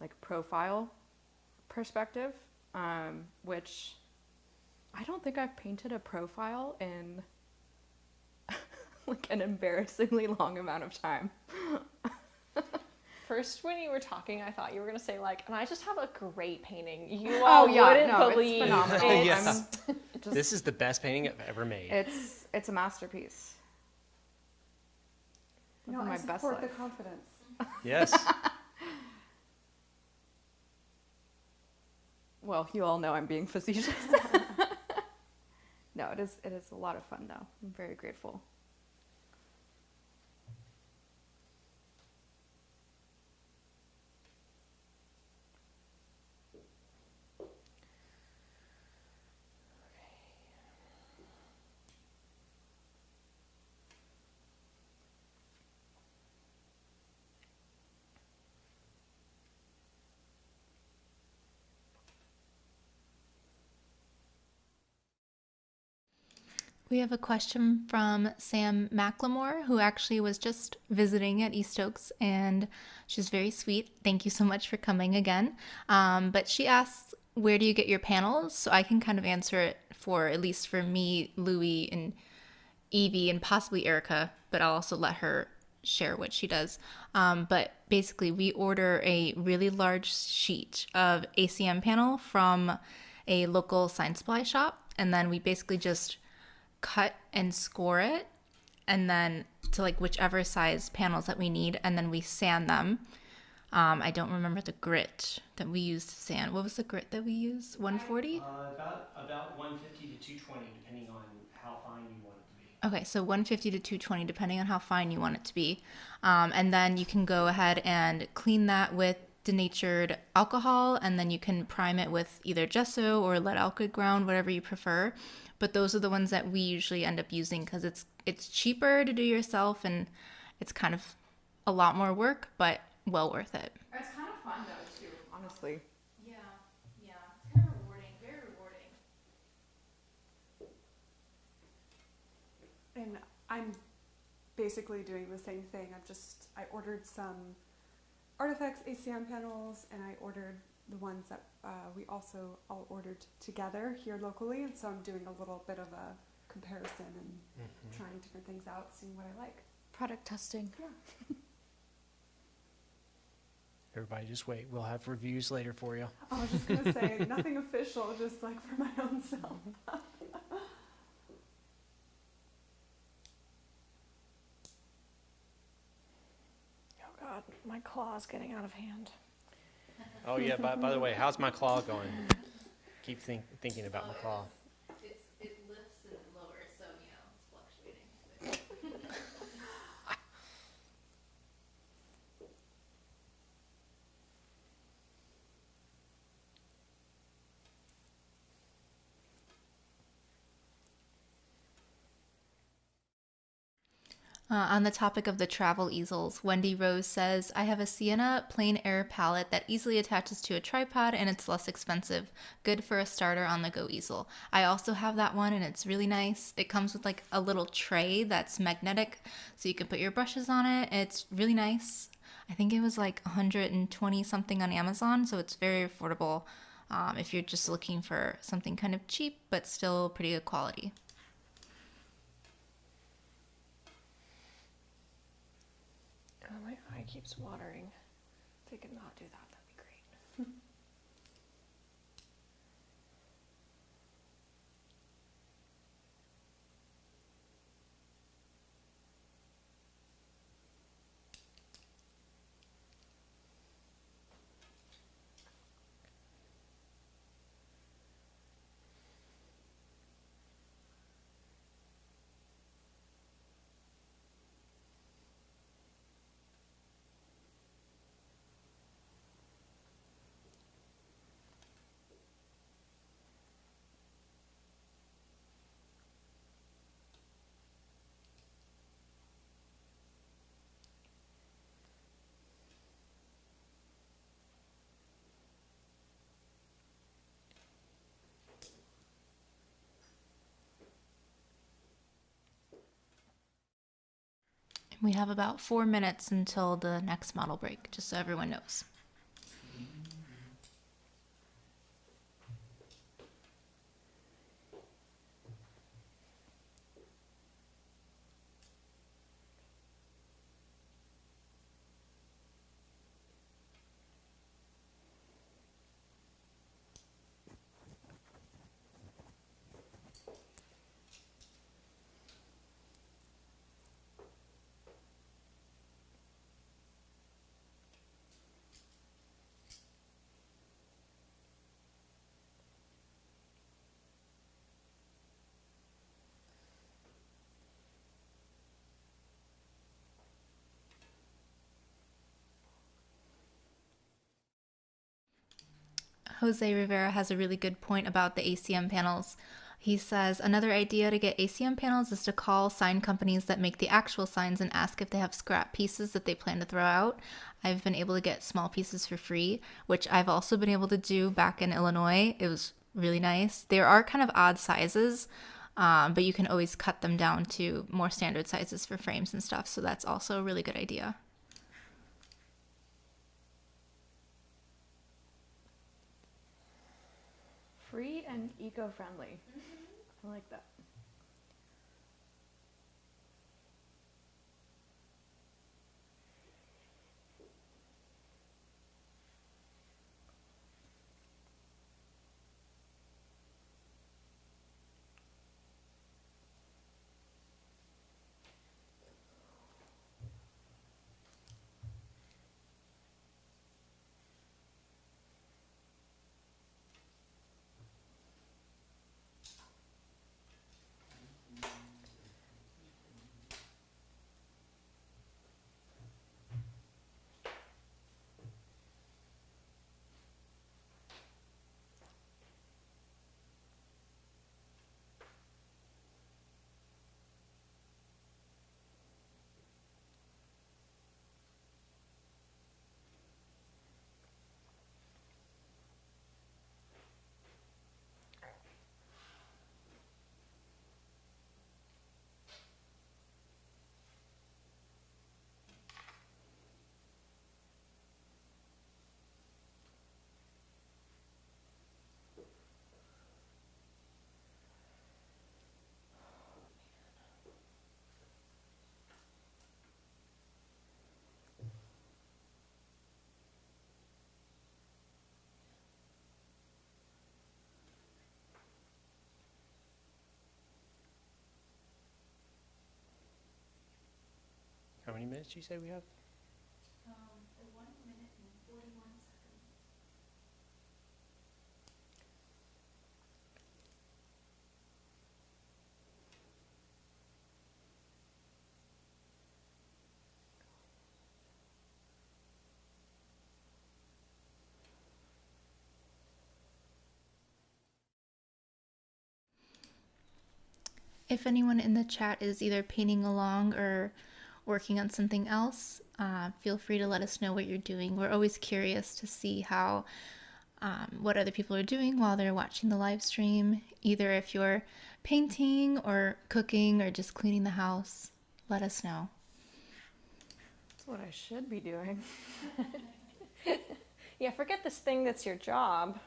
like profile perspective, which I don't think I've painted a profile in like an embarrassingly long amount of time. First, when you were talking, I thought you were gonna say like, and I just have a great painting. You Oh, all yeah, wouldn't no, it's believe. phenomenal. Yes. Just, This is the best painting I've ever made. it's a masterpiece. No, Living I my best support the life. confidence. Yes. Well, you all know I'm being facetious. No, it is a lot of fun though. I'm very grateful. We have a question from Sam McLemore, who actually was just visiting at East Oaks, and she's very sweet. Thank you so much for coming again. But she asks, where do you get your panels? So I can kind of answer it for, at least for me, Louie, and Evie, and possibly Erica, but I'll also let her share what she does. But basically, we order a really large sheet of ACM panel from a local sign supply shop, and then we basically just cut and score it, and then to like whichever size panels that we need, and then we sand them. I don't remember the grit that we used to sand. What was the grit that we used? 140? About 150 to 220, depending on how fine you want it to be. Okay, so 150 to 220, depending on how fine you want it to be. And then you can go ahead and clean that with denatured alcohol, and then you can prime it with either gesso or lead alkyd ground, whatever you prefer. But those are the ones that we usually end up using because it's cheaper to do yourself, and it's kind of a lot more work, but well worth it. It's kind of fun though too, honestly. Yeah, it's kind of rewarding, very rewarding. And I'm basically doing the same thing. I ordered some Artifacts ACM panels, and I ordered the ones that we also all ordered together here locally, and so I'm doing a little bit of a comparison and trying different things out, seeing what I like. Product testing. Yeah. Everybody just wait. We'll have reviews later for you. I was just gonna say nothing official, just like for my own self. Oh God, my claw's getting out of hand. Oh yeah, by the way, how's my claw going? Keep thinking about my claw. It lifts and lowers, so it's fluctuating. On the topic of the travel easels, Wendy Rose says, I have a Sienna plein air palette that easily attaches to a tripod and it's less expensive. Good for a starter on the go easel. I also have that one and it's really nice. It comes with like a little tray that's magnetic so you can put your brushes on it. It's really nice. I think it was like 120 something on Amazon, so it's very affordable if you're just looking for something kind of cheap but still pretty good quality. Oh, my eye keeps watering. If they could not do that, that'd be great. We have about 4 minutes until the next model break, just so everyone knows. Jose Rivera has a really good point about the ACM panels. He says another idea to get ACM panels is to call sign companies that make the actual signs and ask if they have scrap pieces that they plan to throw out. I've been able to get small pieces for free, which I've also been able to do back in Illinois. It was really nice. There are kind of odd sizes, but you can always cut them down to more standard sizes for frames and stuff. So that's also a really good idea. Free and eco-friendly. I like that. How many minutes do you say we have? 1 minute and 41 seconds. If anyone in the chat is either painting along or working on something else, feel free to let us know what you're doing. We're always curious to see how what other people are doing while they're watching the live stream. Either if you're painting or cooking or just cleaning the house, let us know. That's what I should be doing. Yeah, forget this thing that's your job.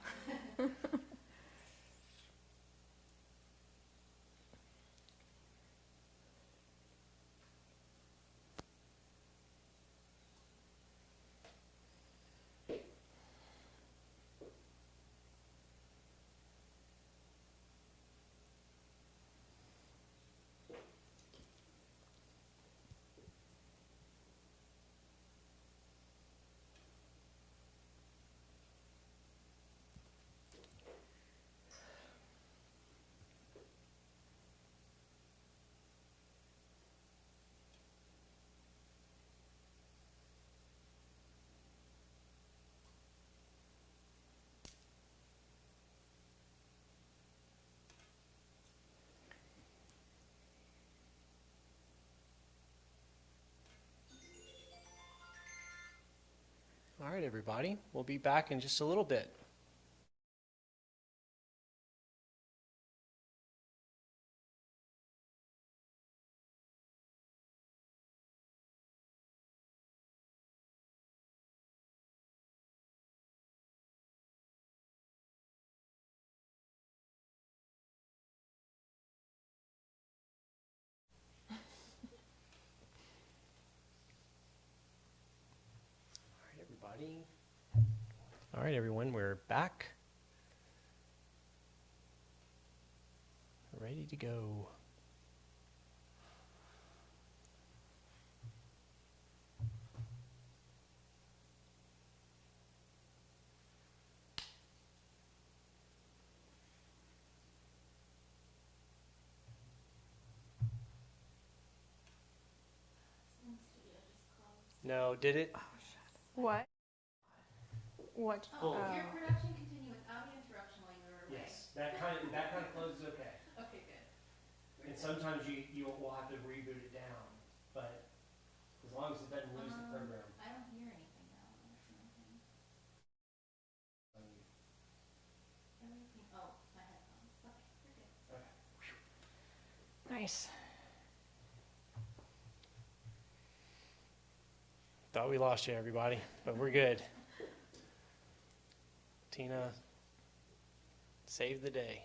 All right, everybody. We'll be back in just a little bit. Everybody. All right, everyone, we're back. Ready to go. No, did it? What? What? Oh. Your production continue without That kind of close is okay. Okay, good. And sometimes you will have to reboot it down, but as long as it doesn't lose the program. I don't hear anything now. Nothing. Everything. Oh, my headphones. Okay, we're good. Nice. Thought we lost you, everybody, but we're good. Tina saved the day.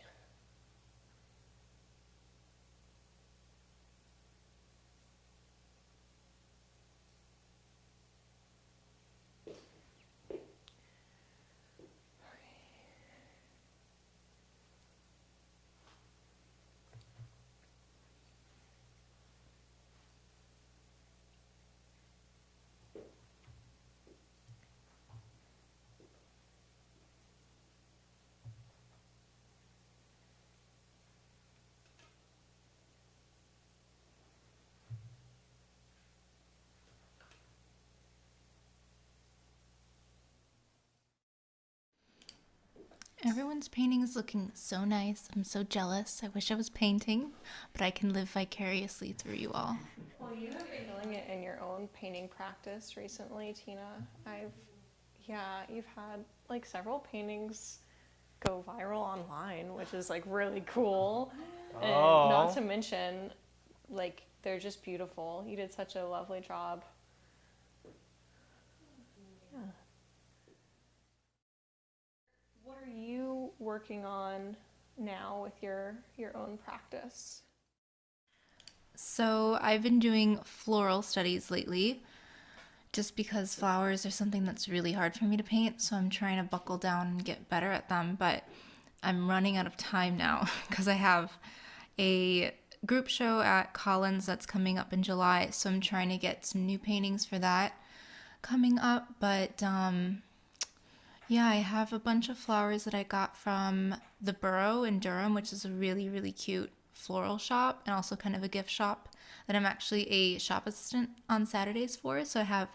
Everyone's painting is looking so nice. I'm so jealous. I wish I was painting, but I can live vicariously through you all. Well, you have been killing it in your own painting practice recently, Tina. You've had like several paintings go viral online, which is like really cool. And not to mention, like, they're just beautiful. You did such a lovely job. Yeah. What are you working on now with your own practice? So I've been doing floral studies lately just because flowers are something that's really hard for me to paint. So I'm trying to buckle down and get better at them. But I'm running out of time now because I have a group show at Collins that's coming up in July. So I'm trying to get some new paintings for that coming up. But yeah, I have a bunch of flowers that I got from the Burrow in Durham, which is a really, really cute floral shop and also kind of a gift shop that I'm actually a shop assistant on Saturdays for. So I have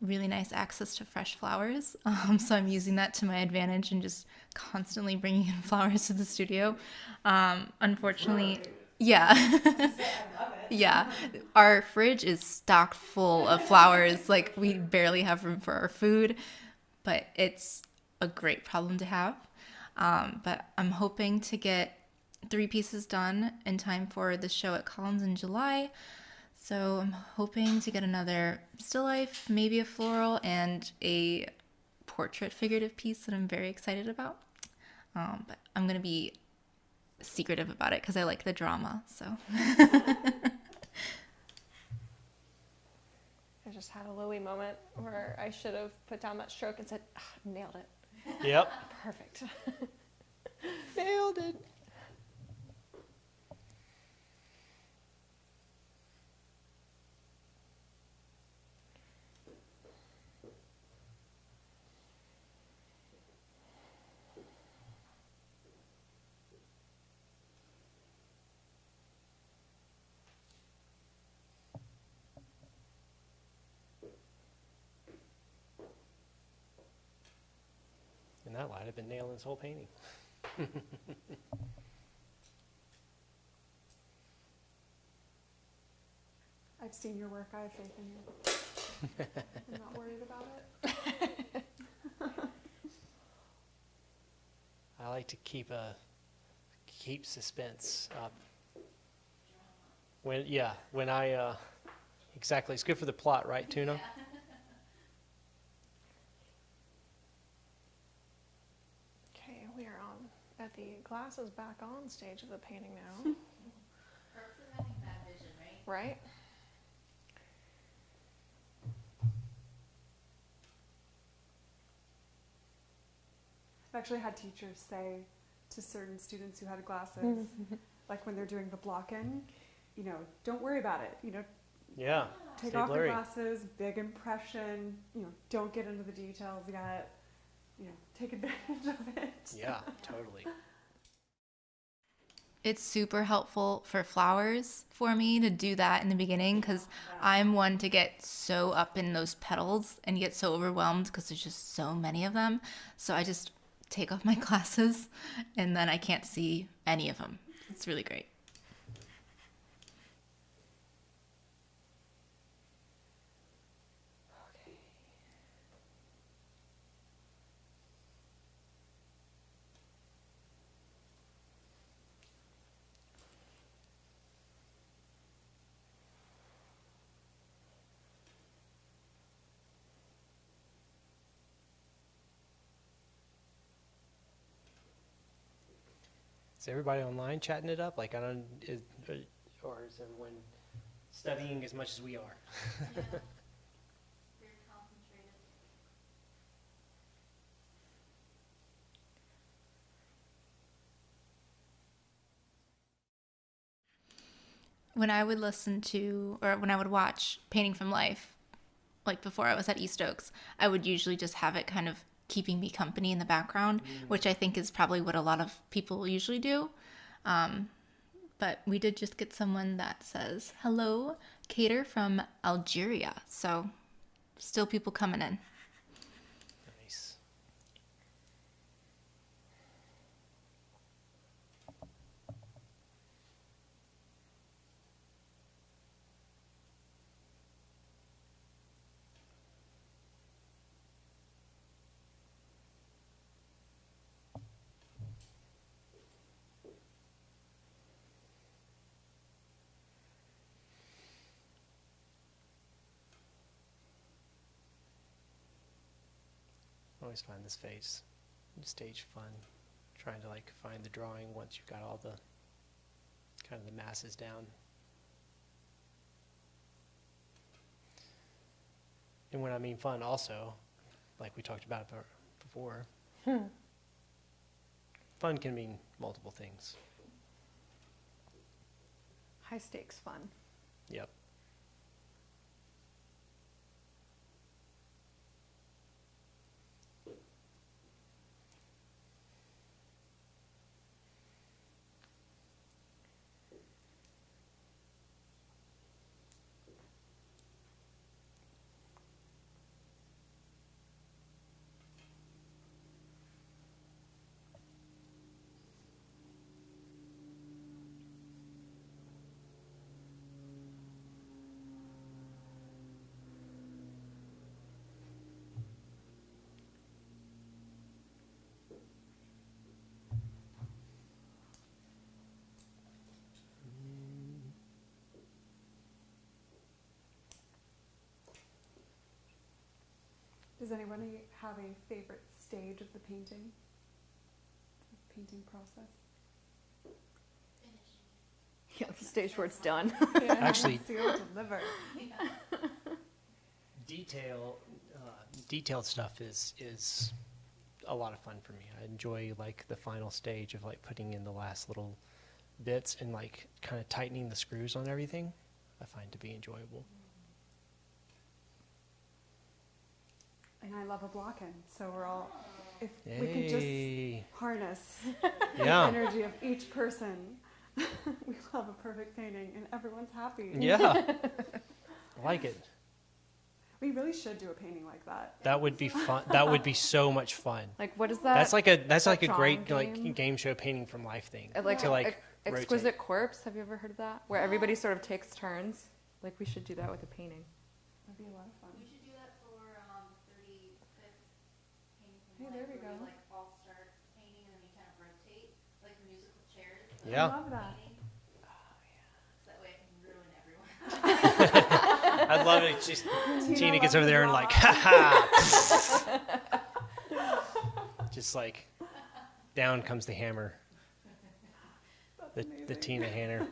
really nice access to fresh flowers. So I'm using that to my advantage and just constantly bringing in flowers to the studio. Unfortunately, yeah. Yeah, our fridge is stocked full of flowers. Like, we barely have room for our food, but it's a great problem to have. But I'm hoping to get 3 pieces done in time for the show at Collins in July. So I'm hoping to get another still life, maybe a floral, and a portrait figurative piece that I'm very excited about. But I'm going to be secretive about it because I like the drama. So I just had a Louis moment where I should have put down that stroke and said, nailed it. Yep. Perfect. Nailed it. In that light, I've been nailing this whole painting. I've seen your work. I have faith in you. I'm not worried about it. I like to keep suspense up. When I exactly, it's good for the plot, right, Tuna? Okay, we are on at the glasses back on stage of the painting now. Perks of having bad vision, right? Right? I've actually had teachers say to certain students who had glasses, like when they're doing the block-in, don't worry about it. Yeah. Take Stay off blurry. your glasses, big impression, don't get into the details yet. Take advantage of it. Yeah, totally. it's super helpful for flowers for me to do that in the beginning because I'm one to get so up in those petals and get so overwhelmed because there's just so many of them. So I just take off my glasses, and then I can't see any of them. It's really great. Is everybody online chatting it up? Like, or is everyone studying as much as we are? Yeah. Very concentrated. When I would listen to, or when I would watch Painting from Life, like before I was at East Oaks, I would usually just have it kind of keeping me company in the background, which I think is probably what a lot of people usually do. But we did just get someone that says, hello, Cater from Algeria. So still people coming in. Nice. I always find this phase, stage fun, trying to like find the drawing once you've got all the kind of the masses down. And when I mean fun, also, like we talked about before, fun can mean multiple things. High stakes fun. Yep. Does anybody have a favorite stage of the painting? The painting process? Finishing. Yeah, the stage where it's done. Actually- Seal, deliver. Detailed stuff is a lot of fun for me. I enjoy like the final stage of like putting in the last little bits and like kind of tightening the screws on everything. I find to be enjoyable. And I love a block-in, so we're all, if we could just Hey. harness Yeah. the energy of each person, we will have a perfect painting and everyone's happy. Yeah. I like it. We really should do a painting like that. That would be fun. That would be so much fun. Like, what is that? That's like a that great drawing like game? game show painting from life thing. Like, to like Exquisite rotate. Corpse. Have you ever heard of that? Where everybody sort of takes turns. Like, we should do that with a painting. That'd be a lot of fun. We should do that for 35th painting from Hey, life, there we where go. like all start painting and then we kind of rotate like the musical chairs. Yeah. I love that. Painting. So that way I can ruin everyone. I love it. It's just Tina gets loves over to there and draw. like, ha ha. Just like down comes the hammer. That's The amazing. Tina hammer.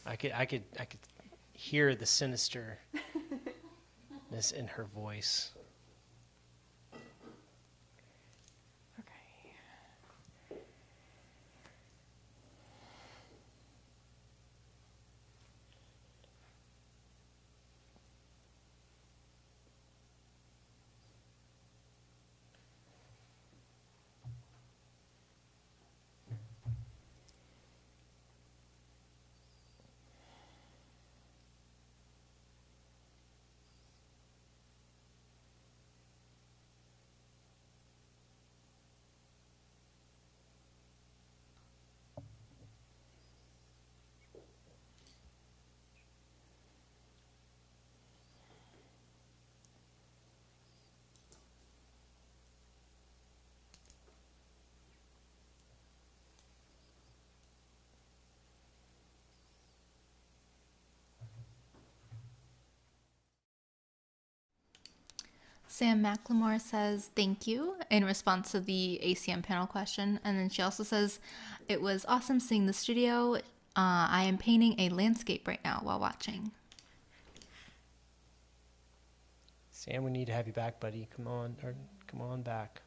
I could hear the sinisterness in her voice. Okay. Sam McLemore says thank you in response to the ACM panel question. And then she also says, it was awesome seeing the studio. I am painting a landscape right now while watching. Sam, we need to have you back, buddy. Come on back.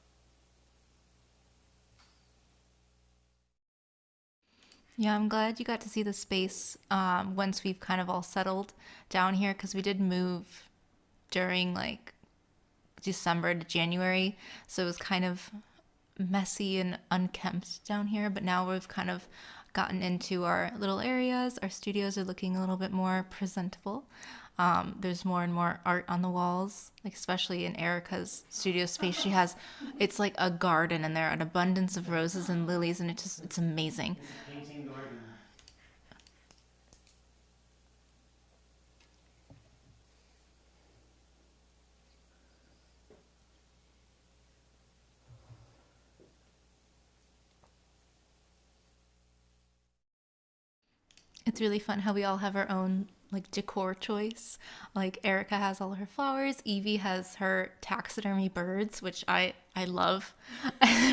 Yeah, I'm glad you got to see the space once we've kind of all settled down here, because we did move during like December to January, so it was kind of messy and unkempt down here. But now we've kind of gotten into our little areas. Our studios are looking a little bit more presentable. There's more and more art on the walls, like especially in Erica's studio space. She has, it's like a garden in there, an abundance of roses and lilies, and it's amazing. Painting garden. It's really fun how we all have our own like decor choice. Like Erica has all her flowers, Evie has her taxidermy birds, which I love.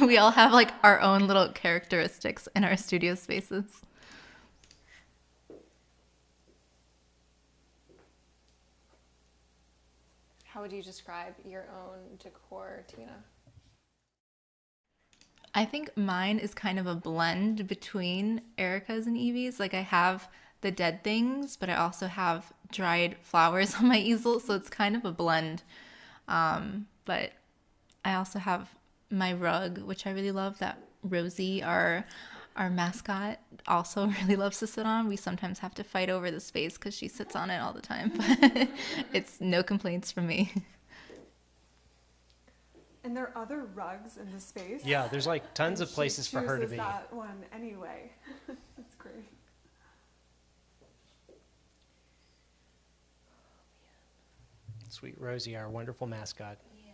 We all have like our own little characteristics in our studio spaces. How would you describe your own decor, Tina? I think mine is kind of a blend between Erica's and Evie's. Like I have the dead things, but I also have dried flowers on my easel, so it's kind of a blend. But I also have my rug, which I really love, that Rosie, our mascot, also really loves to sit on. We sometimes have to fight over the space because she sits on it all the time, but it's no complaints from me. And there are other rugs in the space. Yeah, there's like tons and of places she for her to chooses be. that one anyway. That's great. Sweet Rosie, our wonderful mascot. Yeah.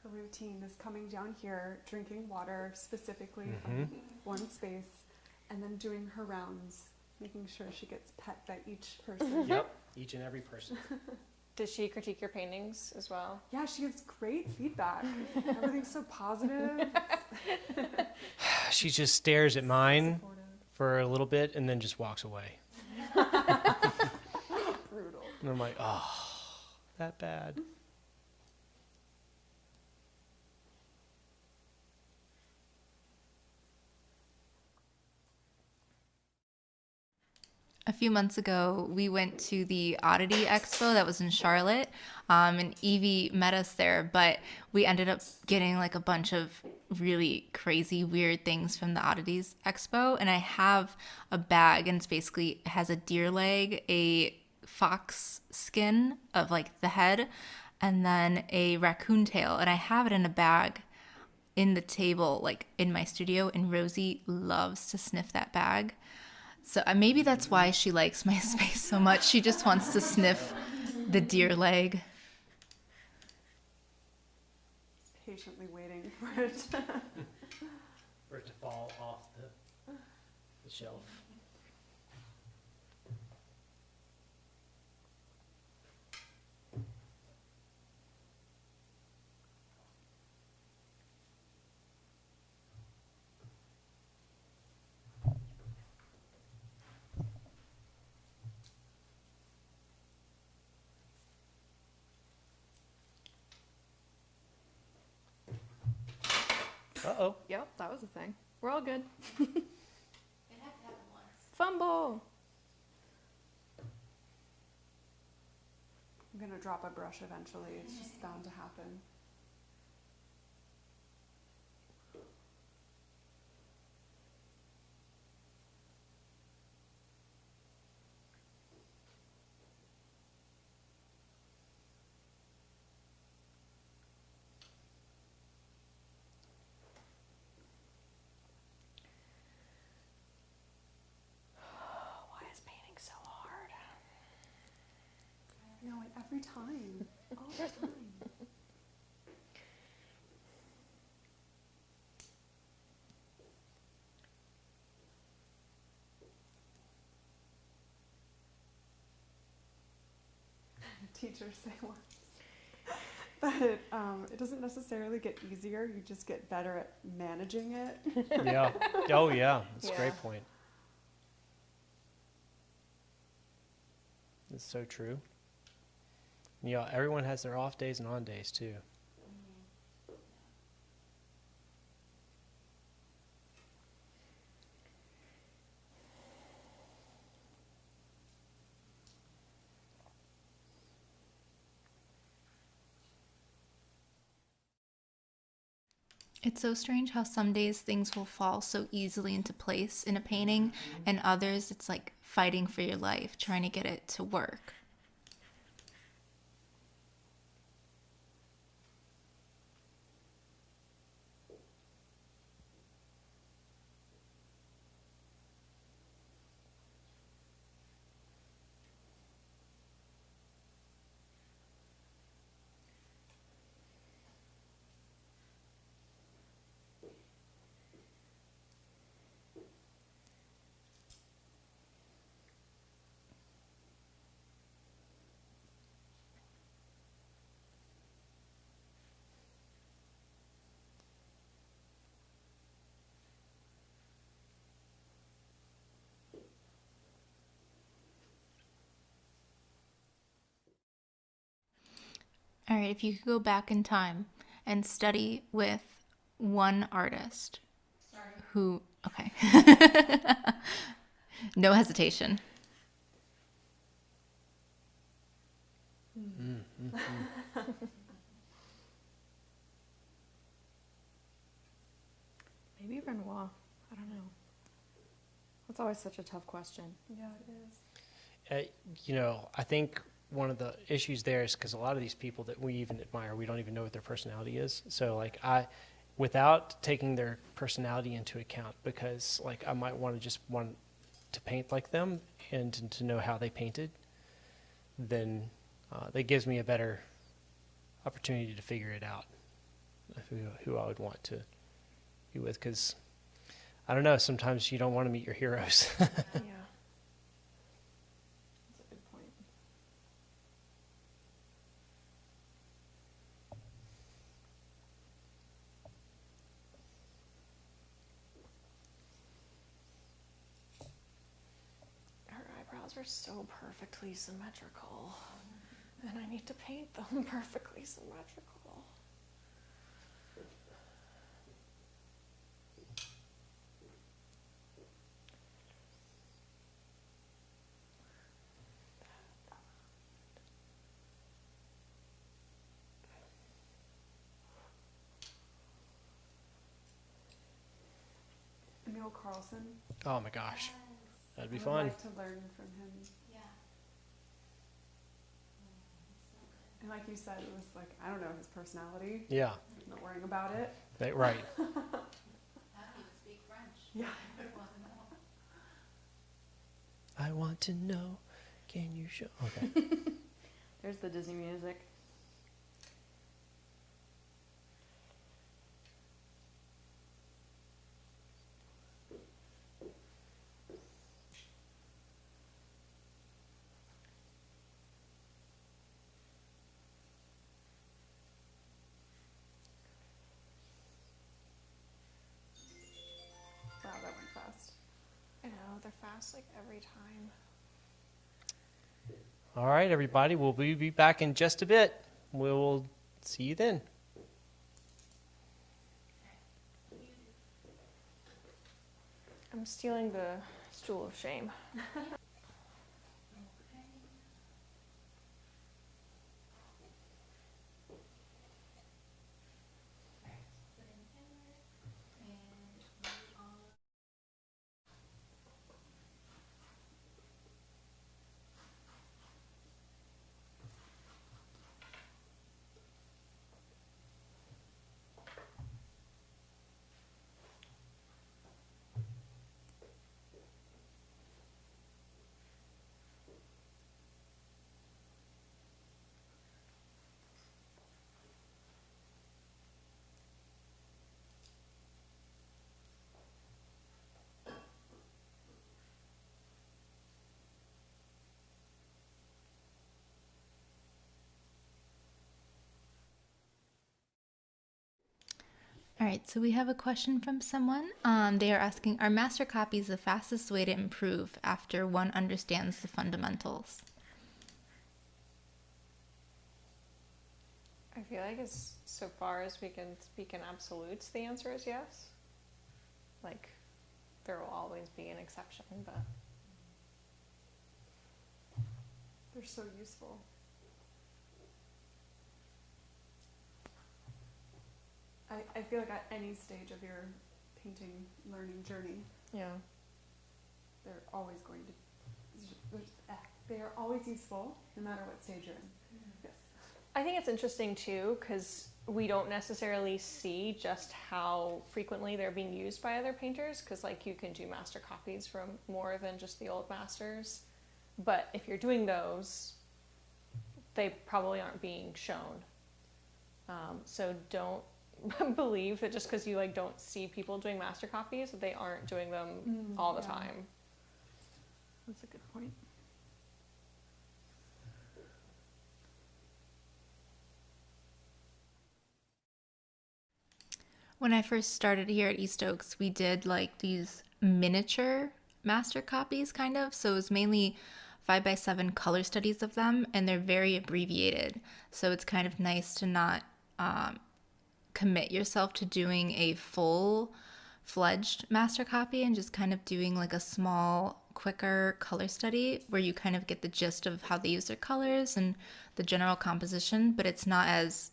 Her routine is coming down here, drinking water specifically from one space, and then doing her rounds, making sure she gets pet by each person. Yep, each and every person. Does she critique your paintings as well? Yeah, she gives great feedback. Everything's so positive. She just stares at mine Supportive. for a little bit and then just walks away. Brutal. And I'm like, oh, that bad. A few months ago, we went to the Oddity Expo that was in Charlotte, and Evie met us there, but we ended up getting like a bunch of really crazy, weird things from the Oddities Expo, and I have a bag, and it's basically it has a deer leg, a fox skin of like the head, and then a raccoon tail, and I have it in a bag in the table, like in my studio, and Rosie loves to sniff that bag. So maybe that's why she likes my space so much. She just wants to sniff the deer leg. Patiently waiting for it. For it to fall off the shelf. Uh-oh. Yep, that was a thing. We're all good. It had to happen once. Fumble. I'm gonna drop a brush eventually. It's just bound to happen. Why is painting so hard? No, and every time. All the time. teachers say once. But it doesn't necessarily get easier. You just get better at managing it. Yeah. Oh, yeah. That's a Yeah. great point. It's so true. Yeah, everyone has their off days and on days too. It's so strange how some days things will fall so easily into place in a painting, and others it's like fighting for your life, trying to get it to work. All right, if you could go back in time and study with one artist who, okay. No hesitation. Maybe Renoir. I don't know. That's always such a tough question. Yeah, it is. I think one of the issues there is because a lot of these people that we even admire, we don't even know what their personality is. So like without taking their personality into account, because like I might want to paint like them and to know how they painted, then that gives me a better opportunity to figure it out, who I would want to be with. Because I don't know, sometimes you don't want to meet your heroes. Yeah. That's a good point. Her eyebrows are so perfectly symmetrical, and I need to paint them perfectly symmetrical. Emil Carlson. Oh my gosh, that'd be I would fun. like to learn from him. Yeah. And like you said, it was like, I don't know his personality. Yeah, I'm not worrying about it. right. I don't even speak French. Yeah. I don't wanna know. I want to know. Can you show? Okay. There's the Disney music. Wow, that went fast. I know, they're fast like every time. All right, everybody. We'll be back in just a bit. We'll see you then. I'm stealing the stool of shame. All right, so we have a question from someone. They are asking, are master copies the fastest way to improve after one understands the fundamentals? I feel like as so far as we can speak in absolutes, the answer is yes. Like, there will always be an exception, but They're so useful. I feel like at any stage of your painting learning journey, yeah. they're always going to, they are always useful no matter what stage you're in. Yes. I think it's interesting too, because we don't necessarily see just how frequently they're being used by other painters, because like you can do master copies from more than just the old masters. But if you're doing those, they probably aren't being shown. So don't believe that just because you like don't see people doing master copies, that they aren't doing them all the Yeah. time. That's a good point. When I first started here at East Oaks, we did like these miniature master copies, kind of. So it was mainly 5x7 color studies of them, and they're very abbreviated. So it's kind of nice to not commit yourself to doing a full-fledged master copy and just kind of doing like a small, quicker color study where you kind of get the gist of how they use their colors and the general composition, but it's not as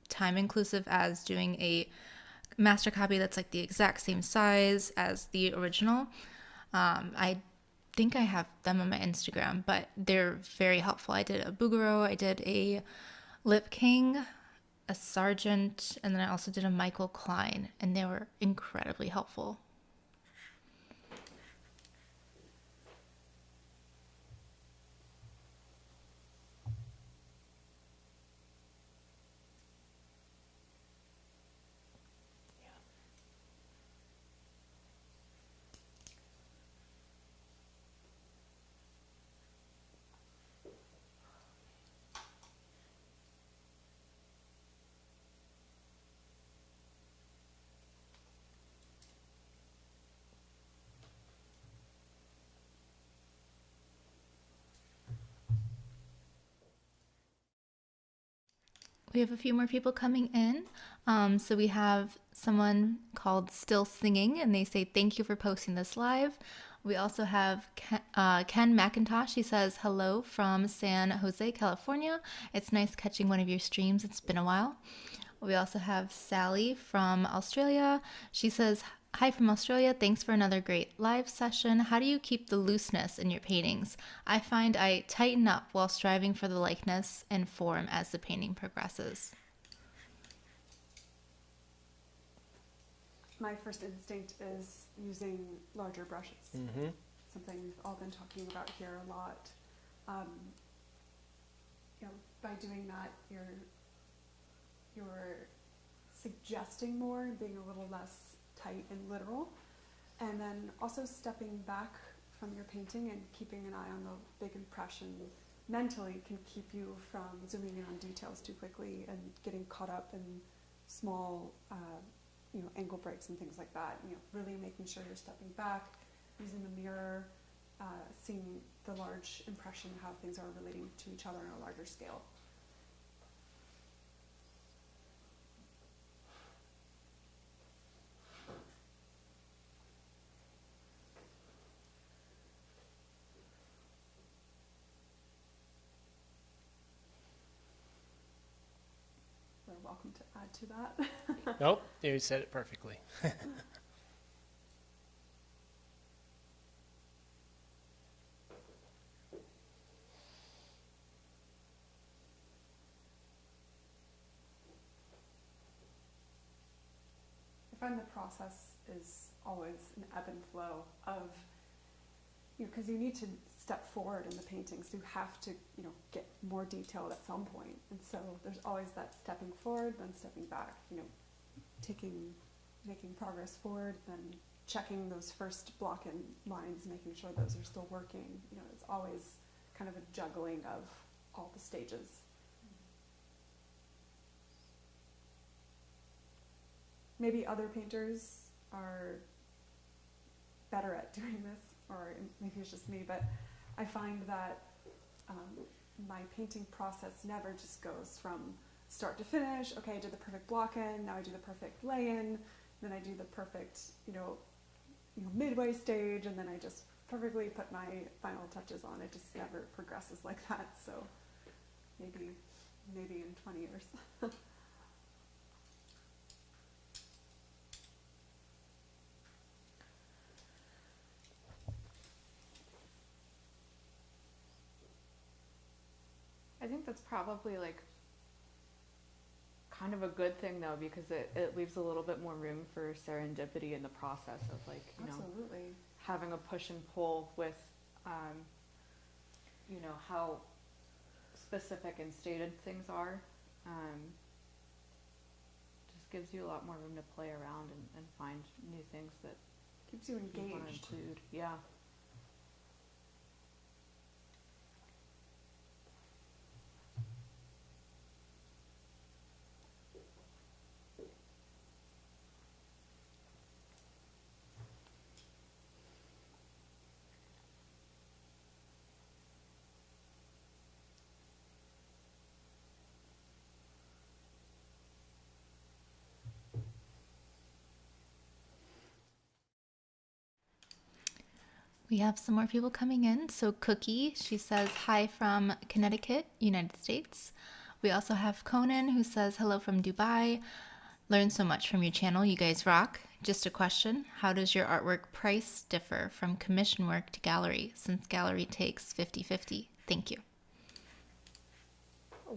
time inclusive as doing a master copy that's like the exact same size as the original. I think I have them on my Instagram, but they're very helpful. I did a Bouguereau, I did a Lip King, a Sargent, and then I also did a Michael Klein, and they were incredibly helpful. We have a few more people coming in. So we have someone called Still Singing, and they say, thank you for posting this live. We also have Ken McIntosh. He says, hello from San Jose, California. It's nice catching one of your streams. It's been a while. We also have Sally from Australia. She says, hi from Australia. Thanks for another great live session. How do you keep the looseness in your paintings? I find I tighten up while striving for the likeness and form as the painting progresses. My first instinct is using larger brushes. Mm-hmm. Something we've all been talking about here a lot. By doing that, you're suggesting more and being a little less tight and literal, and then also stepping back from your painting and keeping an eye on the big impression mentally can keep you from zooming in on details too quickly and getting caught up in small angle breaks and things like that. Really making sure you're stepping back, using the mirror, seeing the large impression, how things are relating to each other on a larger scale. You're welcome to add to that. Nope, you said it perfectly. I find the process is always an ebb and flow of, because you need to step forward in the paintings. You have to, get more detailed at some point. And so there's always that stepping forward, then stepping back, making progress forward, then checking those first block in lines, making sure those are still working. It's always kind of a juggling of all the stages. maybe other painters are better at doing this, or maybe it's just me, but I find that my painting process never just goes from start to finish. Okay, I did the perfect block in, now I do the perfect lay in, then I do the perfect, midway stage, and then I just perfectly put my final touches on. It just never progresses like that. So maybe in 20 years. I think that's probably like kind of a good thing though, because it leaves a little bit more room for serendipity in the process of like, Absolutely. having a push and pull with, how specific and stated things are. Just gives you a lot more room to play around and find new things that Keeps you you want to engaged. include. Yeah. We have some more people coming in. So Cookie, she says hi from Connecticut, United States. We also have Conan, who says hello from Dubai. Learned so much from your channel. You guys rock. Just a question. How does your artwork price differ from commission work to gallery, since gallery takes 50-50? Thank you.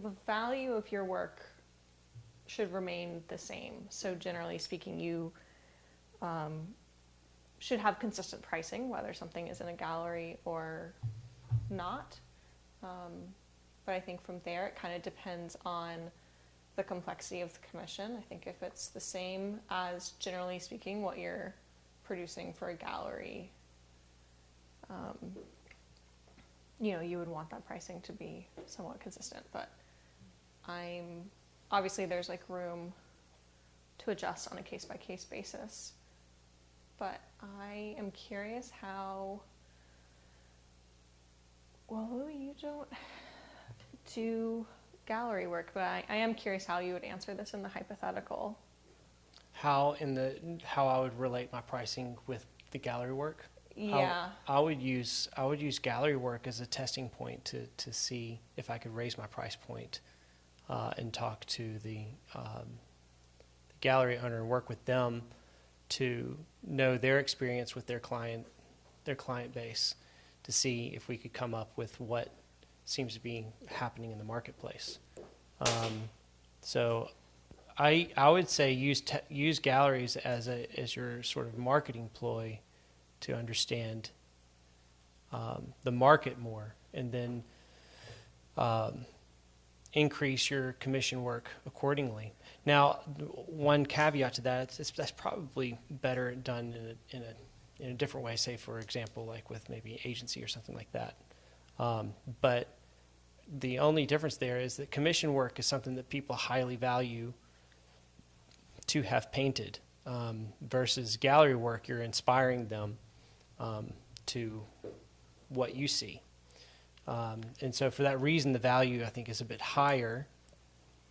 The value of your work should remain the same. So generally speaking, you should have consistent pricing, whether something is in a gallery or not. But I think from there, it kind of depends on the complexity of the commission. I think if it's the same as, generally speaking, what you're producing for a gallery, you would want that pricing to be somewhat consistent. But obviously there's like room to adjust on a case-by-case basis. But I am curious how, well, Louis, you don't do gallery work, but I am curious how you would answer this in the hypothetical. How I would relate my pricing with the gallery work? Yeah. I would use gallery work as a testing point to see if I could raise my price point, and talk to the gallery owner and work with them to know their experience with their client base, to see if we could come up with what seems to be happening in the marketplace. So I would say use galleries as your sort of marketing ploy to understand the market more, and then increase your commission work accordingly. Now, one caveat to that, that's probably better done in a different way, say, for example, like with maybe agency or something like that. But the only difference there is that commission work is something that people highly value to have painted, versus gallery work, you're inspiring them to what you see. And so for that reason, the value, I think, is a bit higher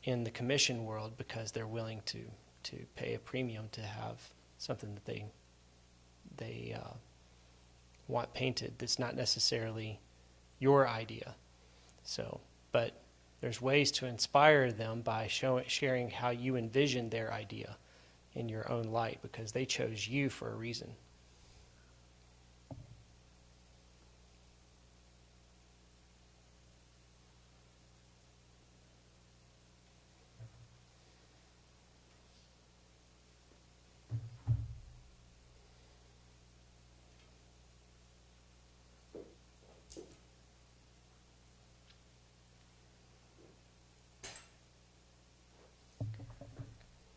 in the commission world, because they're willing to pay a premium to have something that they want painted that's not necessarily your idea. So, but there's ways to inspire them by sharing how you envision their idea in your own light, because they chose you for a reason.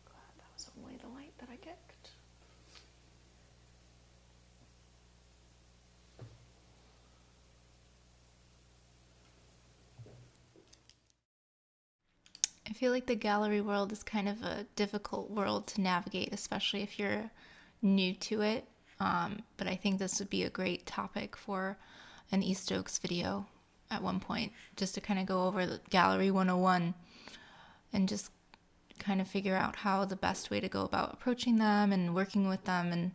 Glad that was only the light that I kicked. I feel like the gallery world is kind of a difficult world to navigate, especially if you're new to it. But I think this would be a great topic for an East Oaks video at one point, just to kind of go over the Gallery 101 and just kind of figure out how the best way to go about approaching them and working with them and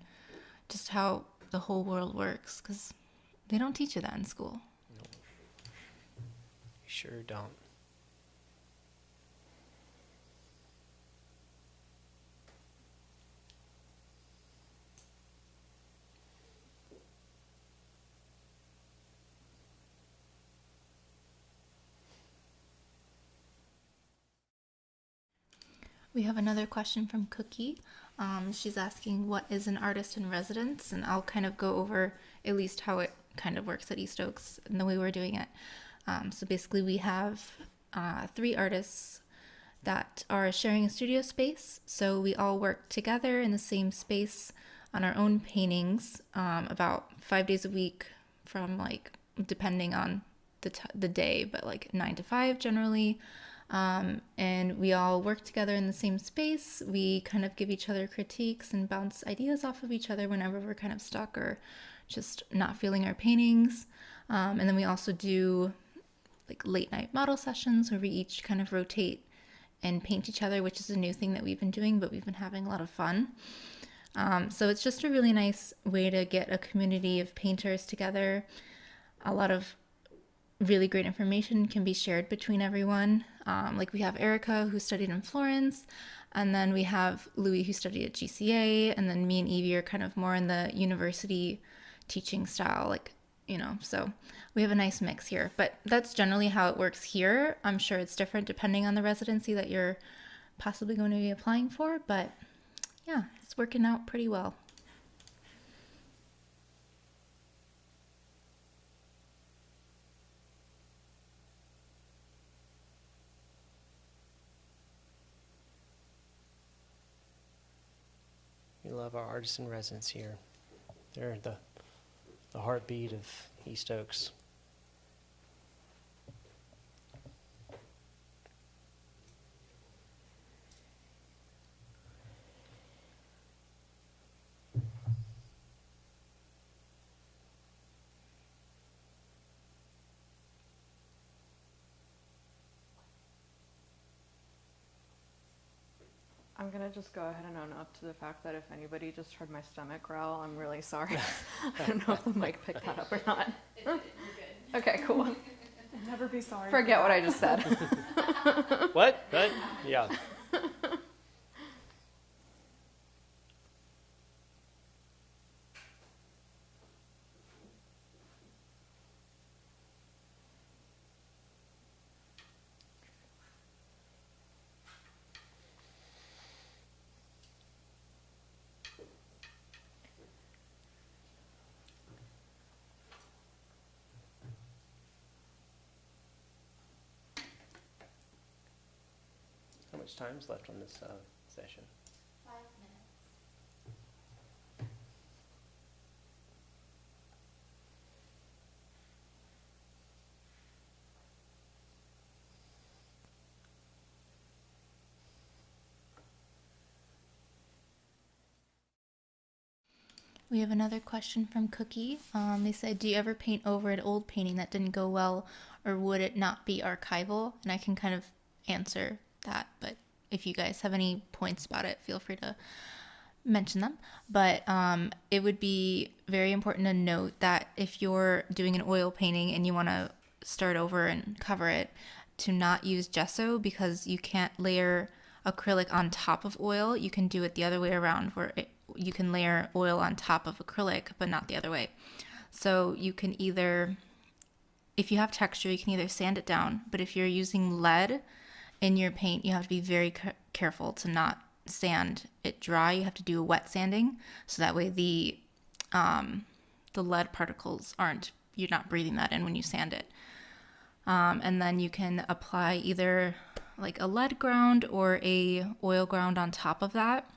just how the whole world works, because they don't teach you that in school. You sure don't. We have another question from Cookie. She's asking, what is an artist in residence? And I'll kind of go over at least how it kind of works at East Oaks and the way we're doing it. So basically we have 3 artists that are sharing a studio space. So we all work together in the same space on our own paintings about 5 days a week from, like, depending on the day, but like 9 to 5 generally. And we all work together in the same space. We kind of give each other critiques and bounce ideas off of each other whenever we're kind of stuck or just not feeling our paintings. And then we also do like late night model sessions where we each kind of rotate and paint each other, which is a new thing that we've been doing, but we've been having a lot of fun. So it's just a really nice way to get a community of painters together. A lot of really great information can be shared between everyone. Like we have Erica, who studied in Florence, and then we have Louis, who studied at GCA, and then me and Evie are kind of more in the university teaching style, like, you know, so we have a nice mix here. But that's generally how it works here. I'm sure it's different depending on the residency that you're possibly going to be applying for, but yeah, it's working out pretty well. We love our artists in residence here. They're the heartbeat of East Oaks. I'm gonna just go ahead and own up to the fact that if anybody just heard my stomach growl, I'm really sorry. I don't know if the mic picked that up or not. You're good. Okay, cool. Never be sorry. Forget what I just said. What? Yeah. How much time's left on this session? 5 minutes. We have another question from Cookie. They said, do you ever paint over an old painting that didn't go well, or would it not be archival? And I can kind of answer that, but if you guys have any points about it, feel free to mention them. But it would be very important to note that if you're doing an oil painting and you want to start over and cover it, to not use gesso, because you can't layer acrylic on top of oil. You can do it the other way around, where you can layer oil on top of acrylic, but not the other way. So you can either, if you have texture, you can either sand it down, but if you're using lead in your paint, you have to be very careful to not sand it dry. You have to do a wet sanding, so that way the lead particles you're not breathing that in when you sand it. And then you can apply either like a lead ground or a oil ground on top of that.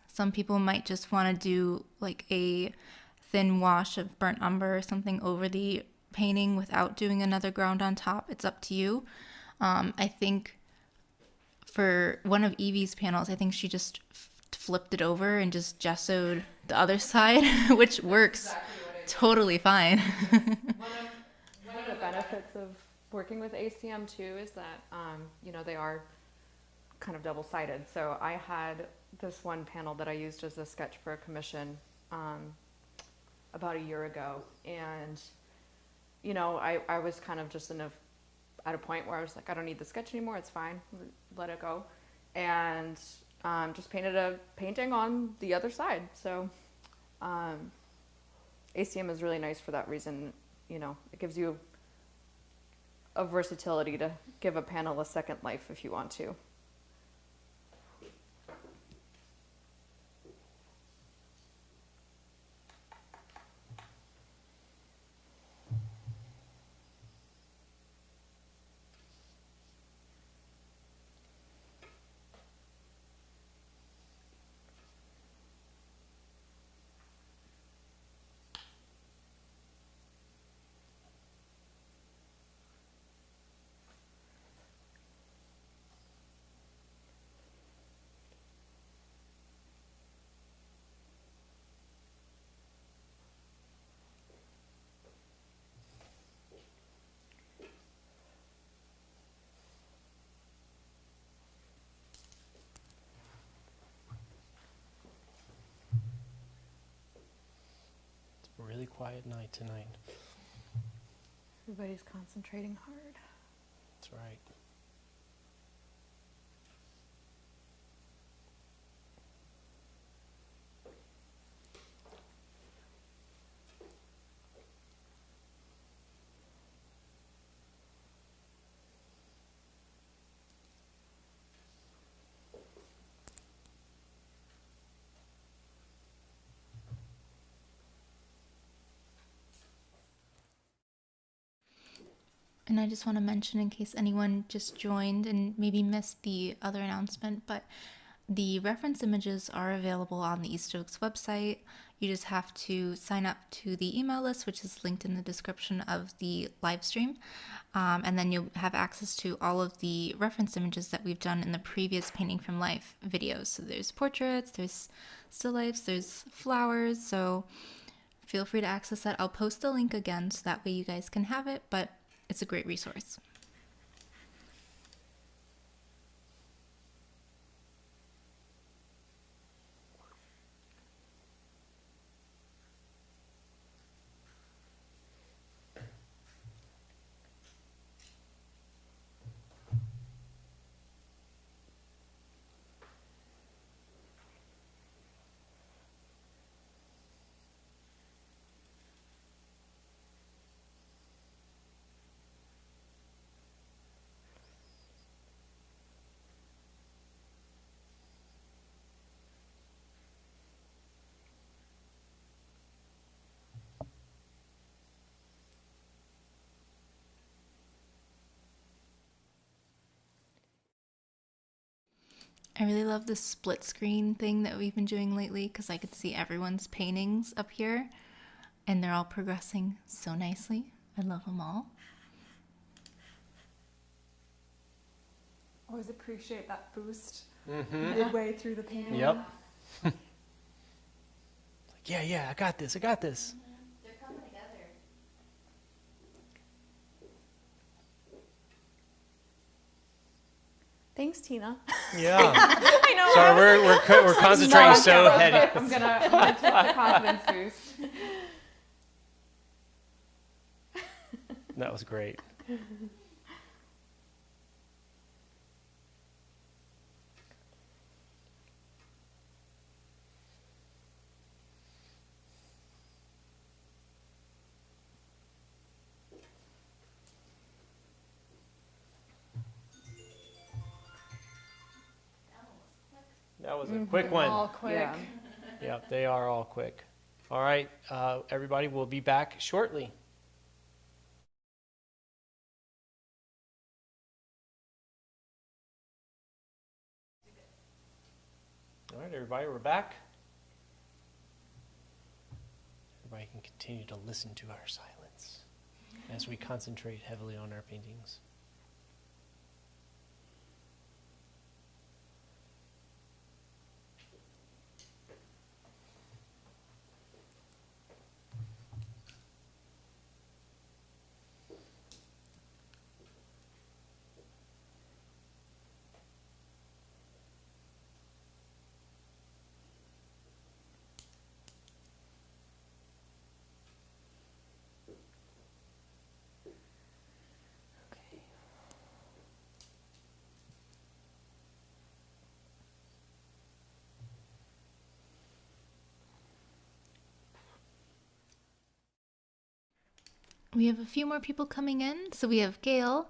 Some people might just want to do like a thin wash of burnt umber or something over the painting without doing another ground on top. It's up to you. I think for one of Evie's panels, I think she just flipped it over and just gessoed the other side, which works totally fine. One of the benefits of working with ACM too is that, you know, they are kind of double-sided. So I had this one panel that I used as a sketch for a commission about a year ago. And, you know, I was kind of just at a point where I was like, I don't need the sketch anymore. It's fine. Let it go. And just painted a painting on the other side. So ACM is really nice for that reason. You know, it gives you a versatility to give a panel a second life if you want to. It's a really quiet night tonight. Everybody's concentrating hard. That's right. And I just want to mention, in case anyone just joined and maybe missed the other announcement, but the reference images are available on the East Oaks website. You just have to sign up to the email list, which is linked in the description of the live stream. And then you'll have access to all of the reference images that we've done in the previous Painting from Life videos. So there's portraits, there's still lifes, there's flowers. So feel free to access that. I'll post the link again so that way you guys can have it, but it's a great resource. I really love this split screen thing that we've been doing lately because I could see everyone's paintings up here and they're all progressing so nicely. I love them all. Always appreciate that boost midway through the painting. Yep. Yeah, I got this. They're coming together. Thanks, Tina. Yeah. I know. Sorry, we're concentrating so heady. I'm gonna take the confidence boost. That was great. That was a quick one. All quick. Yeah. Yep, they are all quick. All right, everybody, we'll be back shortly. All right, everybody, we're back. Everybody can continue to listen to our silence as we concentrate heavily on our paintings. We have a few more people coming in. So we have Gail,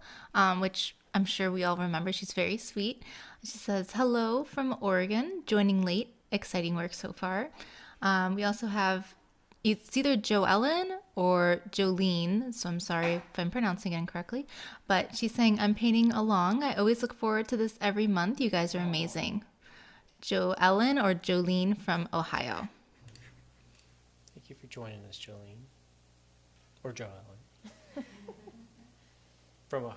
which I'm sure we all remember. She's very sweet. She says, hello from Oregon, joining late. Exciting work so far. We also have, it's either Joellen or Jolene, so I'm sorry if I'm pronouncing it incorrectly, but she's saying, I'm painting along. I always look forward to this every month. You guys are amazing. Joellen or Jolene from Ohio. Thank you for joining us, Jolene. Or Joellen. From Ohio.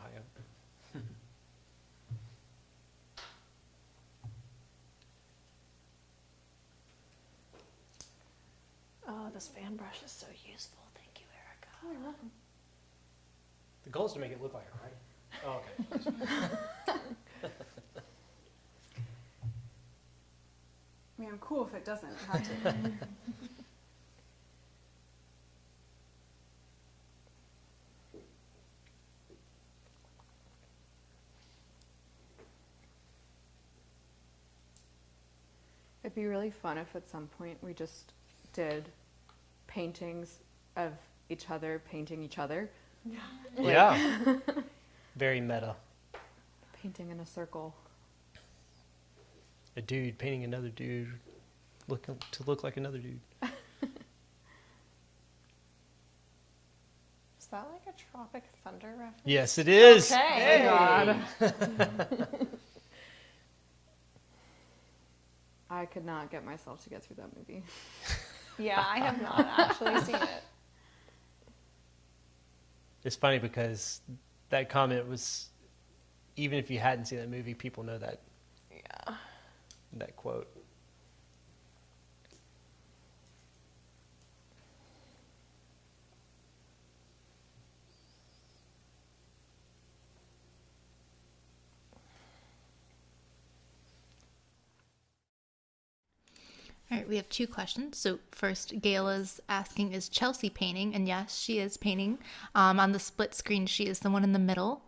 Oh, this fan brush is so useful. Thank you, Erica. The goal is to make it look like it, right? Oh, okay. I mean, I'm cool if it doesn't have to. It'd be really fun if at some point we just did paintings of each other painting each other. Yeah. Very meta. Painting in a circle. A dude painting another dude to look like another dude. Is that like a Tropic Thunder reference? Yes, it is. Okay. Hey. God. I could not get myself to get through that movie. Yeah, I have not actually seen it. It's funny because that comment was, even if you hadn't seen that movie, people know that Yeah. that quote. All right, we have two questions. So first, Gail is asking, is Chelsea painting? And yes, she is painting. On the split screen, she is the one in the middle.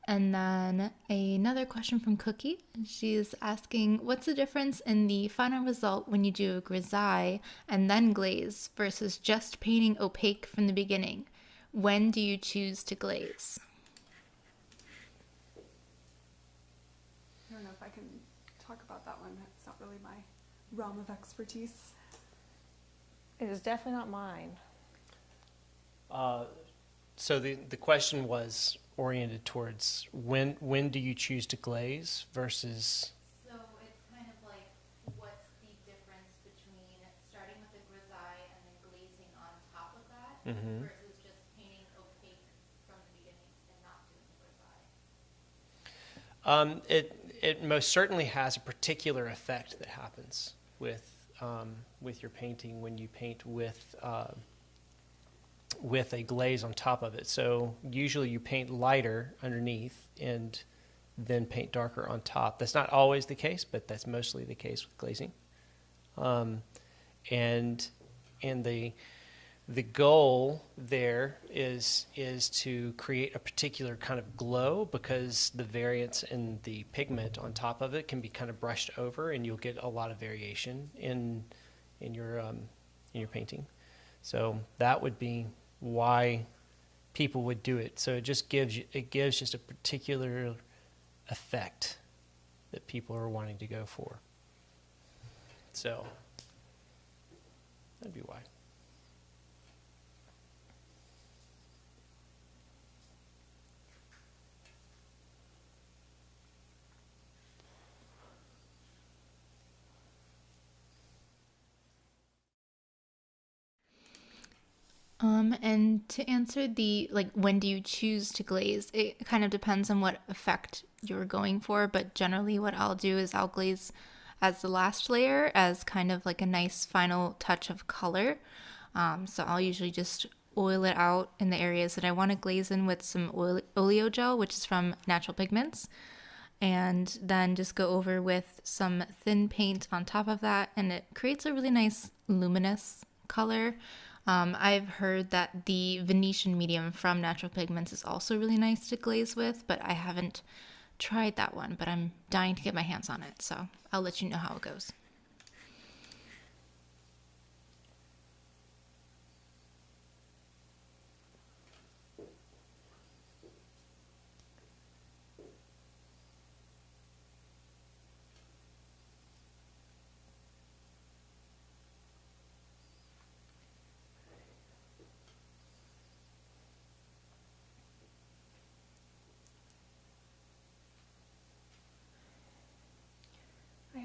And then another question from Cookie. She is asking, what's the difference in the final result when you do a grisaille and then glaze versus just painting opaque from the beginning? When do you choose to glaze? I don't know if I can talk about that one. It's not really my realm of expertise. It is definitely not mine. So the question was oriented towards when do you choose to glaze versus So it's kind of like, what's the difference between starting with a grisaille and then glazing on top of that versus just painting opaque from the beginning and not doing the grisaille? it most certainly has a particular effect that happens with your painting when you paint with a glaze on top of it. So usually you paint lighter underneath and then paint darker on top. That's not always the case, but that's mostly the case with glazing. And the goal there is to create a particular kind of glow, because the variance in the pigment on top of it can be kind of brushed over, and you'll get a lot of variation in your painting. So that would be why people would do it. So it gives just a particular effect that people are wanting to go for. So that'd be why. And to answer the, like, when do you choose to glaze, it kind of depends on what effect you're going for, but generally what I'll do is I'll glaze as the last layer as kind of like a nice final touch of color. So I'll usually just oil it out in the areas that I want to glaze in with some oleo gel, which is from Natural Pigments, and then just go over with some thin paint on top of that, and it creates a really nice luminous color. I've heard that the Venetian medium from Natural Pigments is also really nice to glaze with, but I haven't tried that one, but I'm dying to get my hands on it, so I'll let you know how it goes.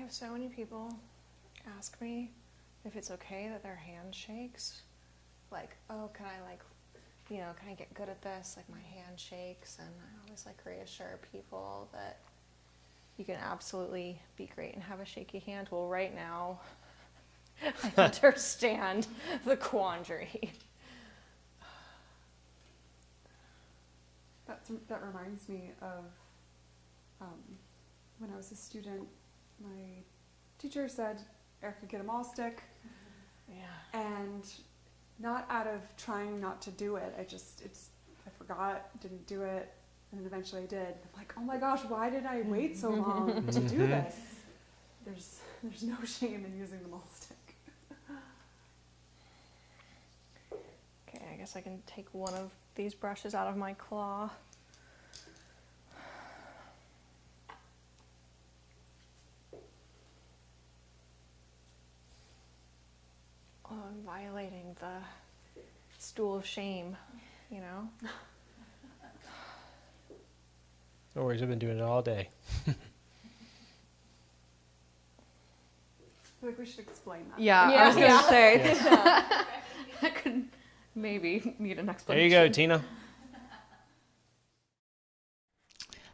have so many people ask me if it's okay that their hand shakes. Like, oh, can I can I get good at this? Like, my hand shakes, and I always reassure people that you can absolutely be great and have a shaky hand. Well, right now, I understand the quandary. That reminds me of when I was a student, my teacher said, Erica, get a maul stick. Yeah. And not out of trying not to do it, I forgot, didn't do it, and then eventually I did. I'm like, oh my gosh, why did I wait so long to do this? There's no shame in using the maul stick. Okay, I guess I can take one of these brushes out of my claw. Oh, I'm violating the stool of shame, you know? No worries, I've been doing it all day. I feel like we should explain that. Yeah, I was gonna say I could maybe need an There explanation. you go, Tina.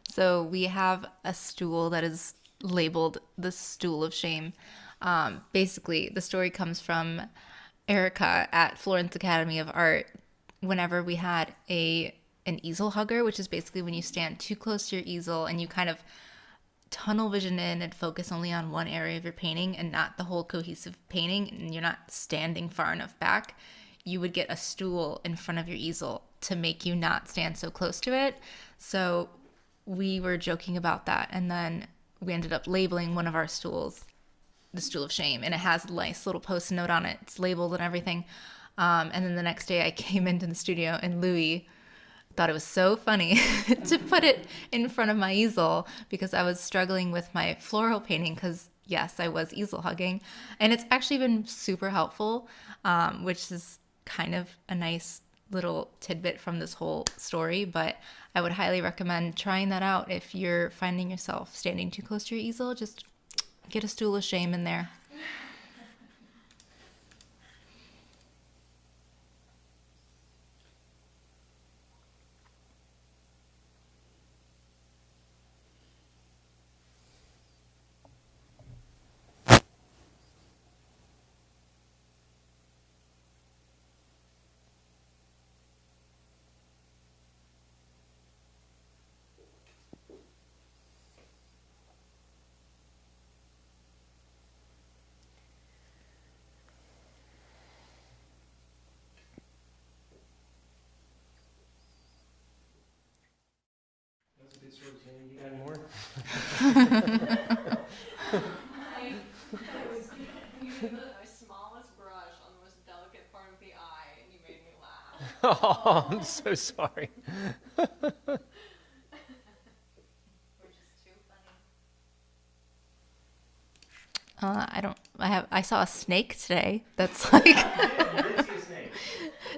So we have a stool that is labeled the stool of shame. Basically, the story comes from Erica at Florence Academy of Art. Whenever we had an easel hugger, which is basically when you stand too close to your easel and you kind of tunnel vision in and focus only on one area of your painting and not the whole cohesive painting, and you're not standing far enough back, you would get a stool in front of your easel to make you not stand so close to it. So we were joking about that, and then we ended up labeling one of our stools the stool of shame, and it has a nice little post-it note on it. It's labeled and everything. And then the next day I came into the studio and Louis thought it was so funny to put it in front of my easel because I was struggling with my floral painting because, yes, I was easel hugging. And it's actually been super helpful, which is kind of a nice little tidbit from this whole story. But I would highly recommend trying that out if you're finding yourself standing too close to your easel. Just get a stool of shame in there. That's a good story, Tina. You got any more? My smallest brush on the most delicate part of the eye, and you made me laugh. Oh, I'm so sorry. Which is too funny. I saw a snake today. That's like,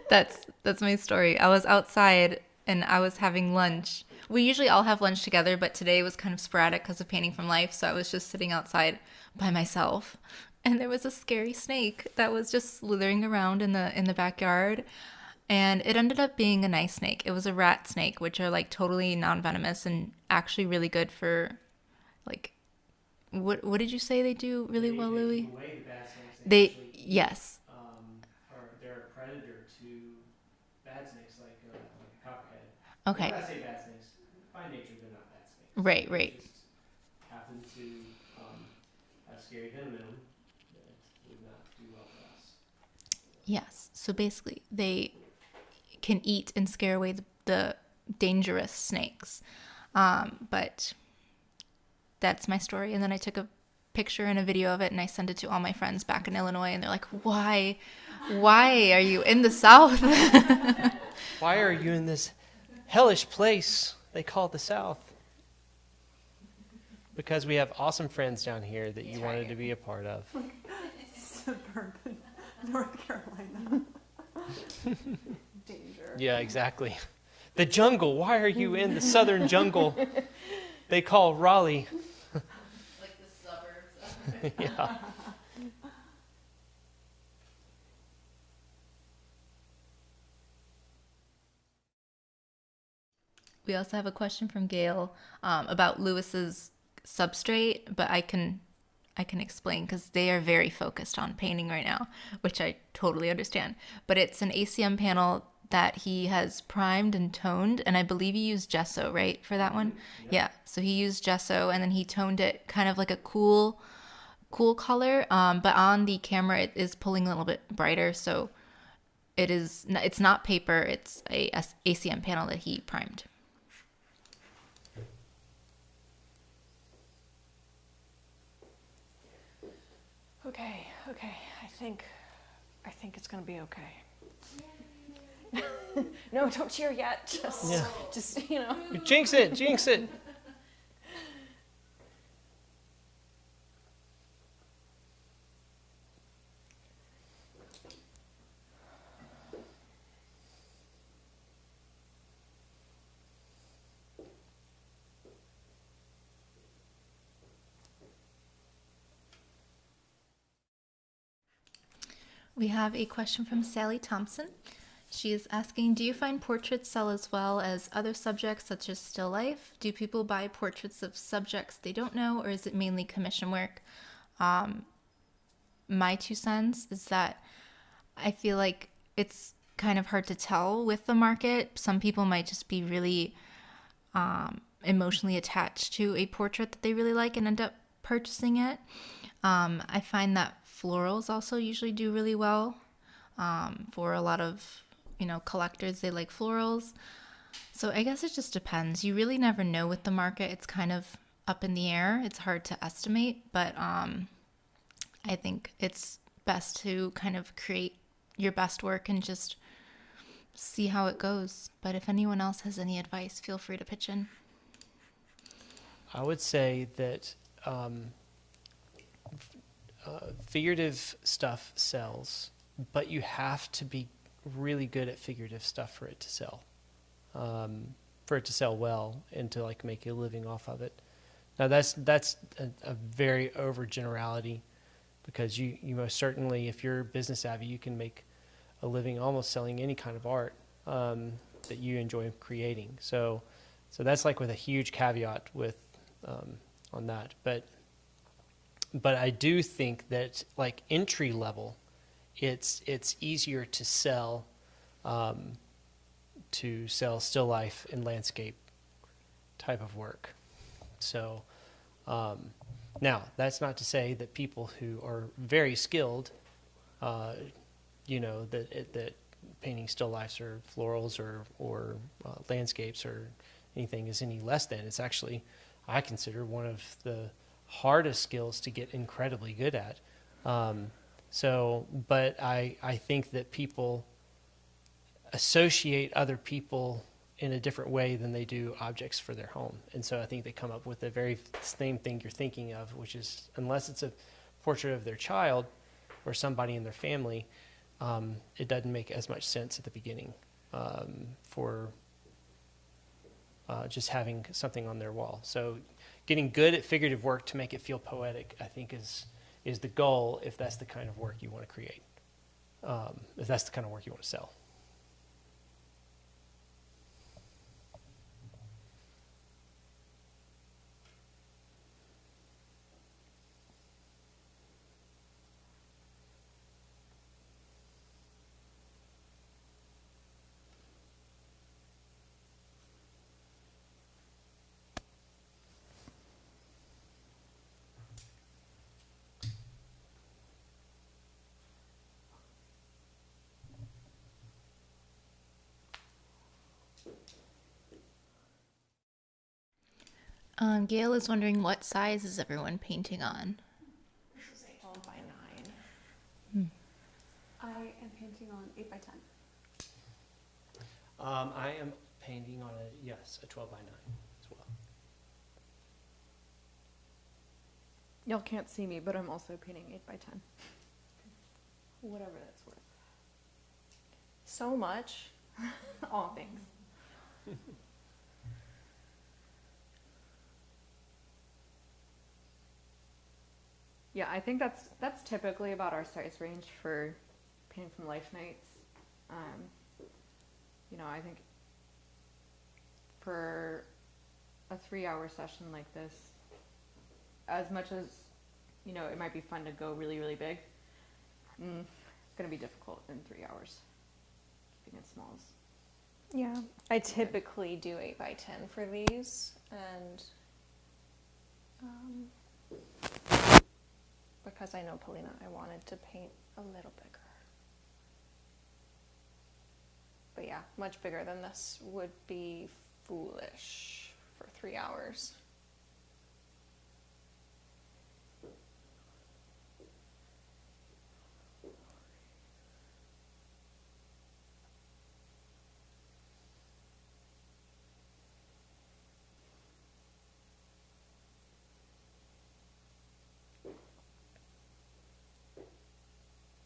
that's my story. I was outside and I was having lunch. We usually all have lunch together, but today was kind of sporadic because of Painting from Life. So I was just sitting outside by myself, and there was a scary snake that was just slithering around in the backyard. And it ended up being a nice snake. It was a rat snake, which are like totally non-venomous and actually really good for, like, what did you say they do really well, Louis? Away the bad snakes. They yes. They're a predator to bad snakes like a copperhead. Okay. When I say bad snakes, by nature they're not bad snakes. Right, They right. just happen to have scary venom in them that would not do well for us. Yes. So basically, they can eat and scare away the dangerous snakes. But that's my story. And then I took a picture and a video of it, and I sent it to all my friends back in Illinois, and they're like, why are you in the South? Why are you in this hellish place they call the South? Because we have awesome friends down here that you wanted to be a part of. Suburban North Carolina. Danger. Yeah, exactly. The jungle. Why are you in the southern jungle they call Raleigh? Like the suburbs of Yeah. We also have a question from Gail about Lewis's substrate, but I can explain because they are very focused on painting right now, which I totally understand. But it's an ACM panel that he has primed and toned, and I believe he used gesso, right, for that one? Yeah. So he used gesso, and then he toned it kind of like a cool color. But on the camera, it is pulling a little bit brighter, so it's not paper. It's a ACM panel that he primed. Okay, I think it's gonna be okay. No, don't cheer yet. Just you know. Jinx it, jinx it. We have a question from Sally Thompson. She is asking, do you find portraits sell as well as other subjects such as still life? Do people buy portraits of subjects they don't know, or is it mainly commission work? My 2 cents is that I feel like it's kind of hard to tell with the market. Some people might just be really emotionally attached to a portrait that they really like and end up purchasing it. I find that florals also usually do really well for a lot of collectors. They like florals, so I guess it just depends. You really never know with the market. It's kind of up in the air. It's hard to estimate, but I think it's best to kind of create your best work and just see how it goes. But if anyone else has any advice, feel free to pitch in. I would say that figurative stuff sells, but you have to be really good at figurative stuff for it to sell, well, and to like make a living off of it. Now that's a very overgenerality, because you most certainly, if you're business savvy, you can make a living almost selling any kind of art that you enjoy creating. So that's like with a huge caveat with on that, but I do think that like entry level, it's easier to sell still life and landscape type of work. So now that's not to say that people who are very skilled, that painting still lifes or florals or landscapes or anything is any less than. It's actually, I consider, one of the hardest skills to get incredibly good at. But I think that people associate other people in a different way than they do objects for their home. And so I think they come up with the very same thing you're thinking of, which is, unless it's a portrait of their child or somebody in their family, it doesn't make as much sense at the beginning for just having something on their wall. So getting good at figurative work to make it feel poetic, I think, is the goal, if that's the kind of work you want to create, if that's the kind of work you want to sell. Gail is wondering, what size is everyone painting on? This is 12 by 9. I am painting on 8 by 10. I am painting on a 12 by 9 as well. Y'all can't see me, but I'm also painting 8 by 10. Whatever that's worth. So much. All things. Yeah, I think that's typically about our size range for painting from life nights. I think for a 3-hour session like this, as much as it might be fun to go really, really big, it's going to be difficult in 3 hours. Keeping it small is Yeah, I typically do 8 by 10 for these, and because I know Polina, I wanted to paint a little bigger. But yeah, much bigger than this would be foolish for 3 hours.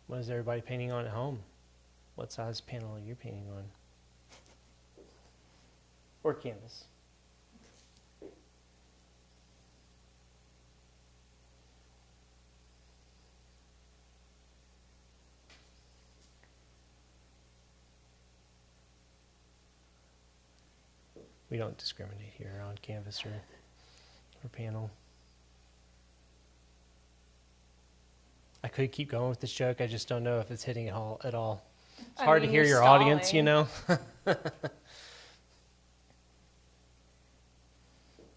What is everybody painting on at home? What size panel are you painting on? Or canvas? We don't discriminate here on canvas or panel. I could keep going with this joke. I just don't know if it's hitting it all at all. It's hard to hear you're your audience, stalling.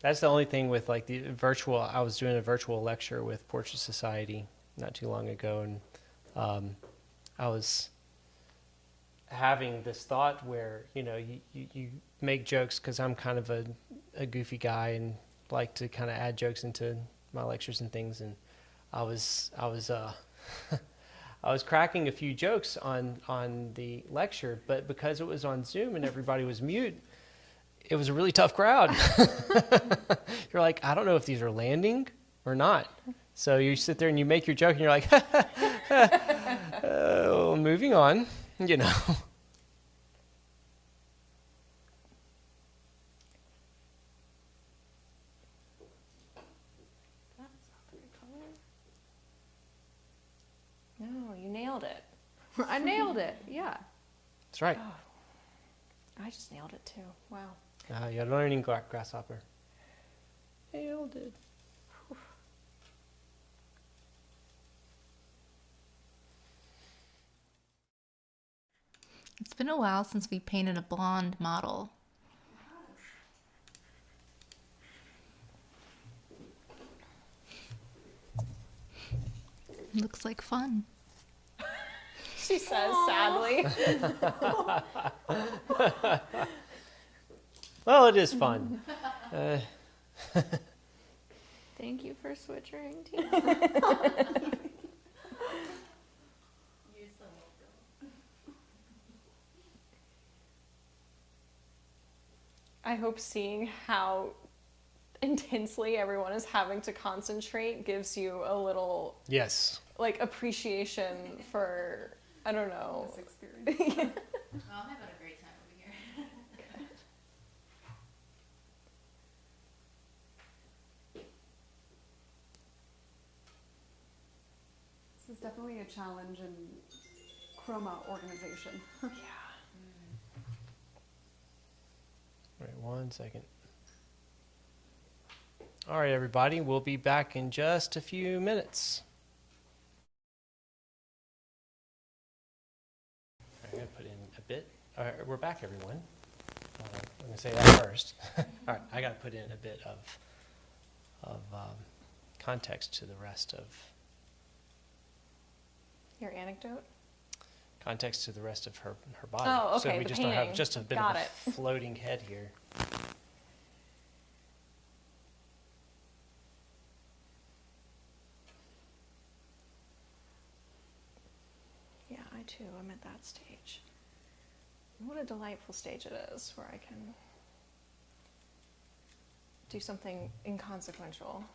That's the only thing with like the virtual. I was doing a virtual lecture with Portrait Society not too long ago, and I was having this thought where you make jokes because I'm kind of a goofy guy and like to kind of add jokes into my lectures and things, and I was I was cracking a few jokes on the lecture, but because it was on Zoom and everybody was mute, it was a really tough crowd. You're like, I don't know if these are landing or not. So you sit there and you make your joke and you're like, oh, moving on, That's not the right color. No, you nailed it. I nailed it. Yeah. That's right. I just nailed it too. Wow. You're learning grasshopper. Nailed it. It's been a while since we painted a blonde model. Looks like fun. She says sadly. Well, it is fun. Thank you for switchering teams. Use the whole I hope seeing how intensely everyone is having to concentrate gives you a little Yes. like appreciation for, I don't know. This experience. Well, I'm having a great time over here. This is definitely a challenge in chroma organization. Yeah. Wait 1 second. All right, everybody. We'll be back in just a few minutes. I'm going to put in a bit. We're back, everyone. I'm going to say that first. All right, I got to put in a bit of context to the rest of Your anecdote? context to the rest of her body. Oh, So okay, we the just don't have painting. just a bit Got of it. a floating head here. Yeah, I too. I'm at that stage. What a delightful stage it is where I can do something inconsequential.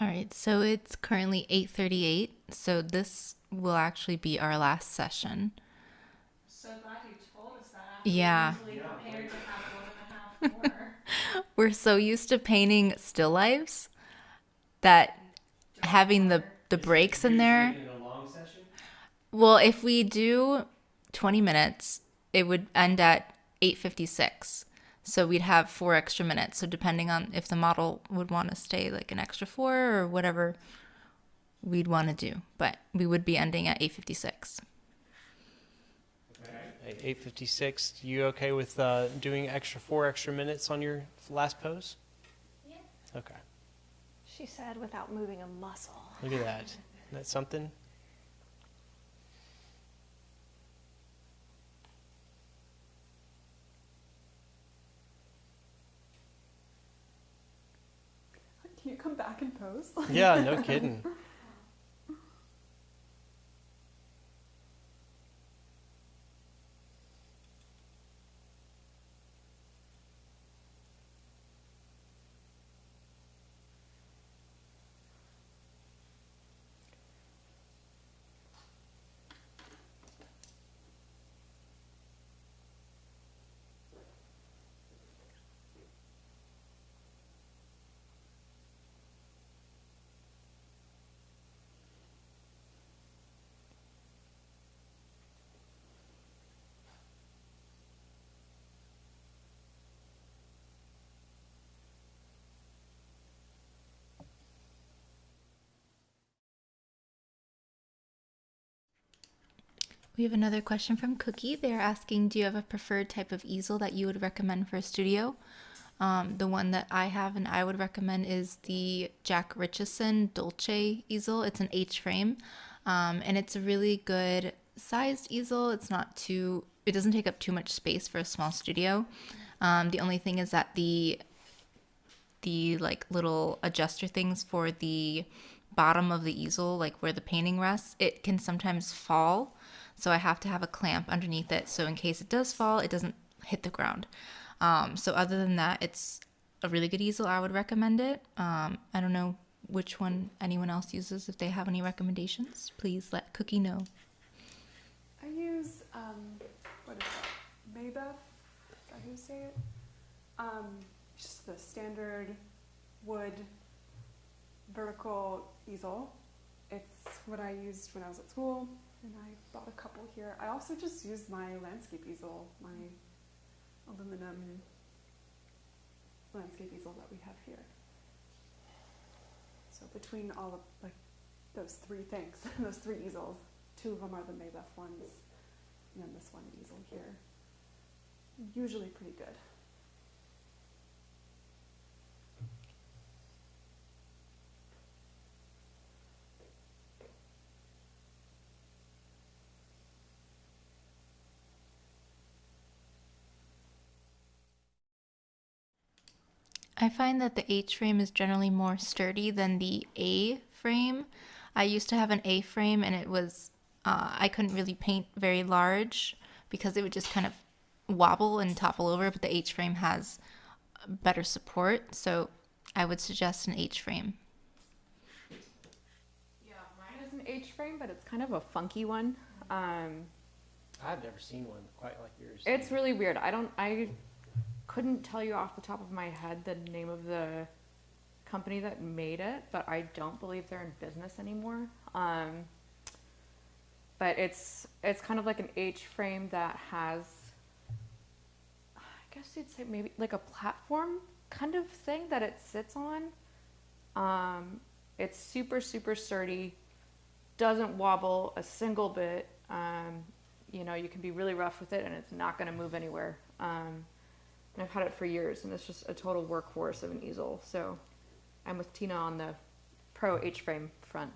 All right, so it's currently 8:38, so this will actually be our last session. So glad you told us that. Yeah. Mentally prepared to have 1.5 more. We're so used to painting still lifes that having the breaks in there. Making it a long session? Well, if we do 20 minutes, it would end at 8:56. So we'd have 4 extra minutes. So depending on if the model would want to stay like an extra 4 or whatever we'd want to do, but we would be ending at 8:56. At 8:56, you okay with doing 4 extra minutes on your last pose? Yeah. Okay. She said without moving a muscle. Look at that. Isn't that something? Can you come back and pose? Yeah, no kidding. We have another question from Cookie. They're asking, do you have a preferred type of easel that you would recommend for a studio? The one that I have and I would recommend is the Jack Richardson Dolce easel. It's an H frame, and it's a really good sized easel. It doesn't take up too much space for a small studio. The only thing is that the like little adjuster things for the bottom of the easel, like where the painting rests, it can sometimes fall. So I have to have a clamp underneath it. So in case it does fall, it doesn't hit the ground. So other than that, it's a really good easel. I would recommend it. I don't know which one anyone else uses. If they have any recommendations, please let Cookie know. I use, what is that? Maybeth? Is that how you say it? Just the standard wood vertical easel. It's what I used when I was at school, and I bought a couple here. I also just used my landscape easel, my aluminum landscape easel that we have here. So between all of like those 3 things, those 3 easels, 2 of them are the Maybeth ones, and then this one easel here. Usually pretty good. I find that the H frame is generally more sturdy than the A frame. I used to have an A frame and it was, I couldn't really paint very large because it would just kind of wobble and topple over, but the H frame has better support, so I would suggest an H frame. Yeah, mine is an H frame, but it's kind of a funky one. I've never seen one quite like yours. It's really weird. I couldn't tell you off the top of my head the name of the company that made it, but I don't believe they're in business anymore. But it's kind of like an H frame that has, I guess you'd say maybe like a platform kind of thing that it sits on. It's super, super sturdy, doesn't wobble a single bit. You can be really rough with it and it's not going to move anywhere. And I've had it for years and it's just a total workhorse of an easel. So I'm with Tina on the Pro H-frame front.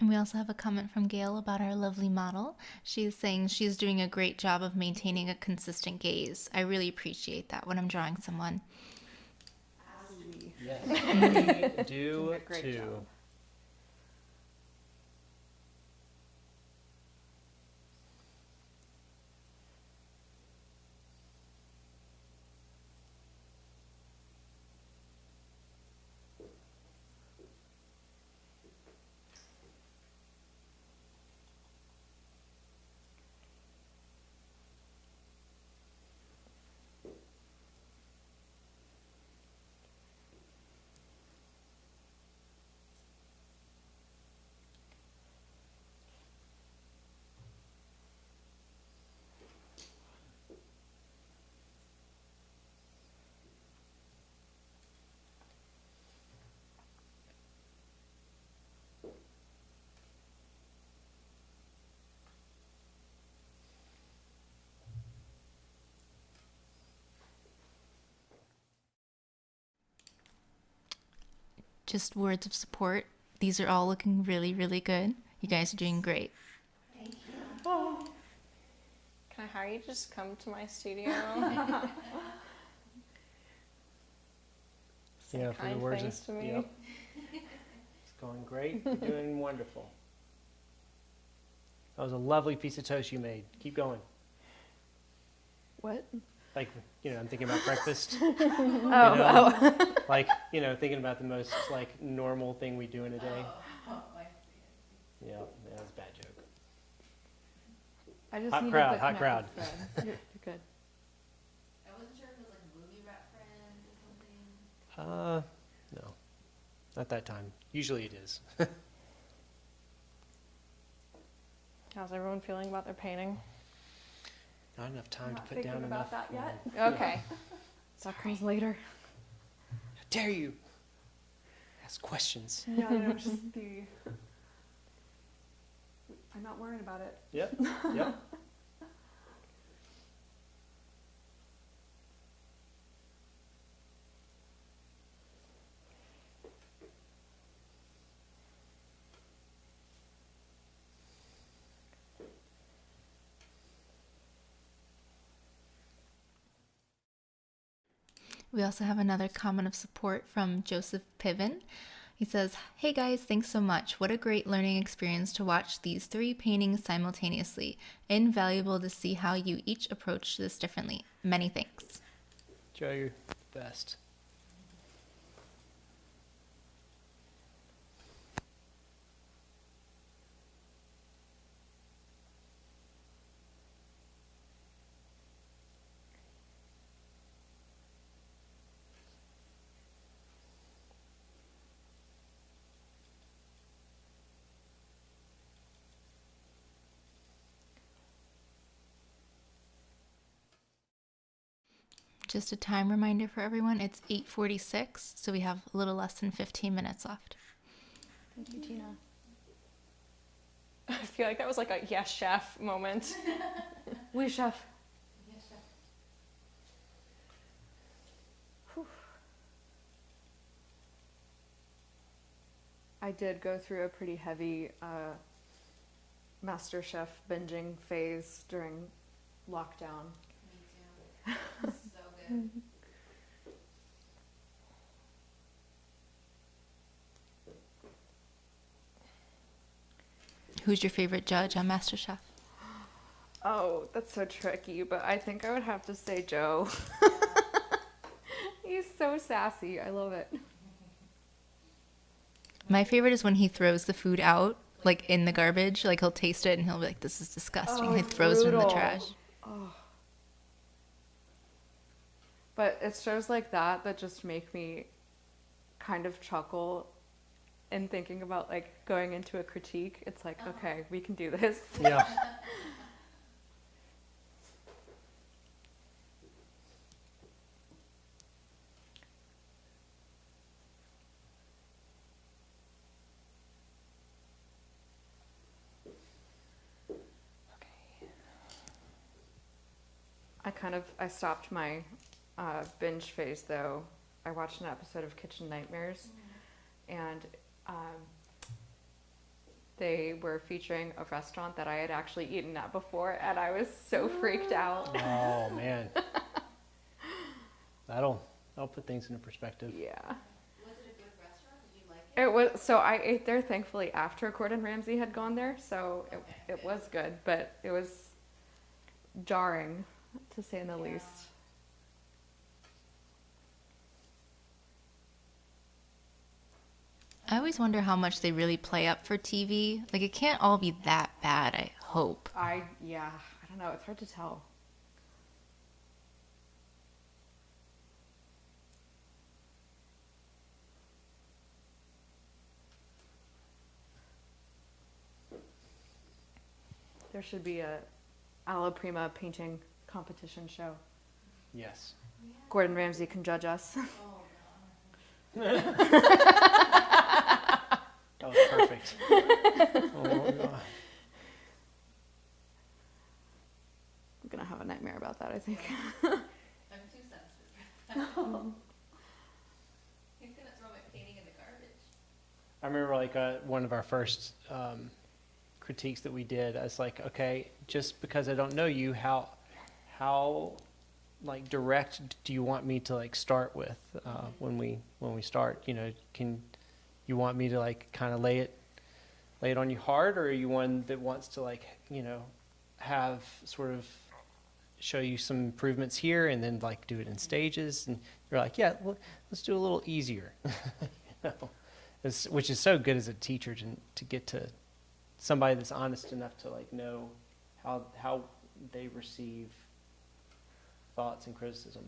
And we also have a comment from Gail about our lovely model. She's saying she's doing a great job of maintaining a consistent gaze. I really appreciate that when I'm drawing someone. Yes, we do Doing a great too. job. Just words of support. These are all looking really, really good. You guys are doing great. Can I hire you to just come to my studio? Say Yeah, for the kind words things of, to me. yep. It's going great. You're doing wonderful. That was a lovely piece of toast you made. Keep going. What? Like, I'm thinking about breakfast. Oh. Like, thinking about the most, like, normal thing we do in a day. Yeah, that was a bad joke. I just Hot needed crowd, the hot connected thread. You're good. I wasn't sure if it was like a movie reference or something. No. Not that time. Usually it is. How's everyone feeling about their painting? Not enough time Not to put down thinking enough. about that yet. Okay. That comes later. How dare you ask questions? Yeah, no, just I'm not worrying about it. Yep. Yep. We also have another comment of support from Joseph Piven. He says, "Hey guys, thanks so much. What a great learning experience to watch these 3 paintings simultaneously. Invaluable to see how you each approach this differently. Many thanks." Joe, you're the best. Just a time reminder for everyone, it's 8:46, so we have a little less than 15 minutes left. Thank you, Tina. I feel like that was like a yes, chef moment. Oui, chef. Yes, chef. I did go through a pretty heavy MasterChef binging phase during lockdown. Me too. So good. Who's your favorite judge on MasterChef? Oh, that's so tricky, but I think I would have to say Joe. He's so sassy. I love it. My favorite is when he throws the food out, like in the garbage. Like he'll taste it and he'll be like, "This is disgusting." Oh, He throws it in the brutal. trash. But it's shows like that just make me kind of chuckle in thinking about like going into a critique. It's like, okay, we can do this. Yeah. I stopped my binge phase though. I watched an episode of Kitchen Nightmares, and they were featuring a restaurant that I had actually eaten at before, and I was so freaked out. Oh man, that'll put things into perspective. Yeah. Was it a good restaurant? Did you like it? It was, so I ate there thankfully after Gordon Ramsay had gone there, so it was good, but it was jarring, to say the least. I always wonder how much they really play up for TV. Like, it can't all be that bad, I hope. I don't know, it's hard to tell. There should be a Alla Prima painting competition show. Yes. Gordon Ramsay can judge us. That was perfect. Oh, God. I'm gonna have a nightmare about that, I think. I'm too sensitive for that. He's gonna throw my painting in the garbage. I remember like one of our first critiques that we did. I was like, okay, just because I don't know you, how like direct do you want me to like start with when we start? You know, can you want me to like kind of lay it on you hard, or are you one that wants to like, you know, have sort of show you some improvements here and then like do it in stages? And you're like, yeah, let's do a little easier. You know, which is so good as a teacher to get to somebody that's honest enough to like know how they receive thoughts and criticism.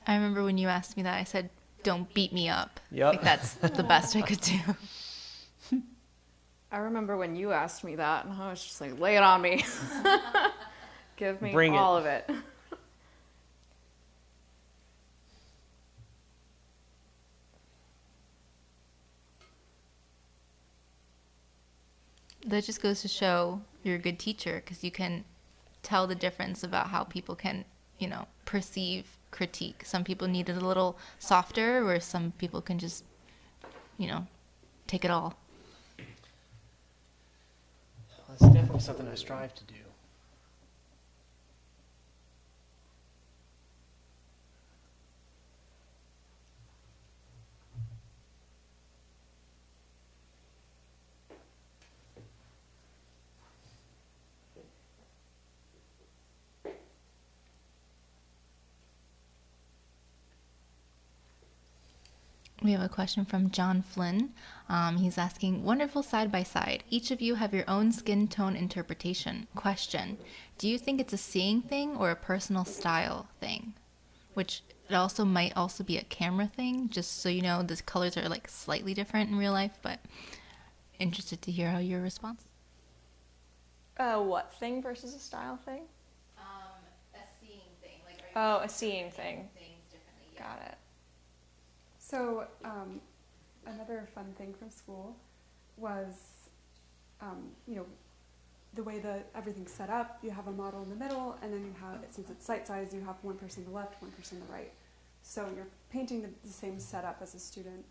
I remember when you asked me that, I said, don't beat me up. Yep. Like, that's the best I could do. I remember when you asked me that, and I was just like, lay it on me. Give me Bring it. all of it. That just goes to show you're a good teacher, because you can tell the difference about how people can, you know, perceive critique. Some people need it a little softer, where some people can just, you know, take it all. That's definitely something I strive to do. We have a question from John Flynn. He's asking, wonderful side by side. Each of you have your own skin tone interpretation. Question, do you think it's a seeing thing or a personal style thing? Which it also might also be a camera thing, just so you know, the colors are like slightly different in real life, but interested to hear how your response. What thing versus a style thing? A seeing thing. Like, are you Oh, a seeing thing. things differently? Yeah. Got it. So another fun thing from school was, you know, the way that everything's set up. You have a model in the middle, and then you have, since it's site size, you have one person on the left, one person on the right. So you're painting the same setup as a student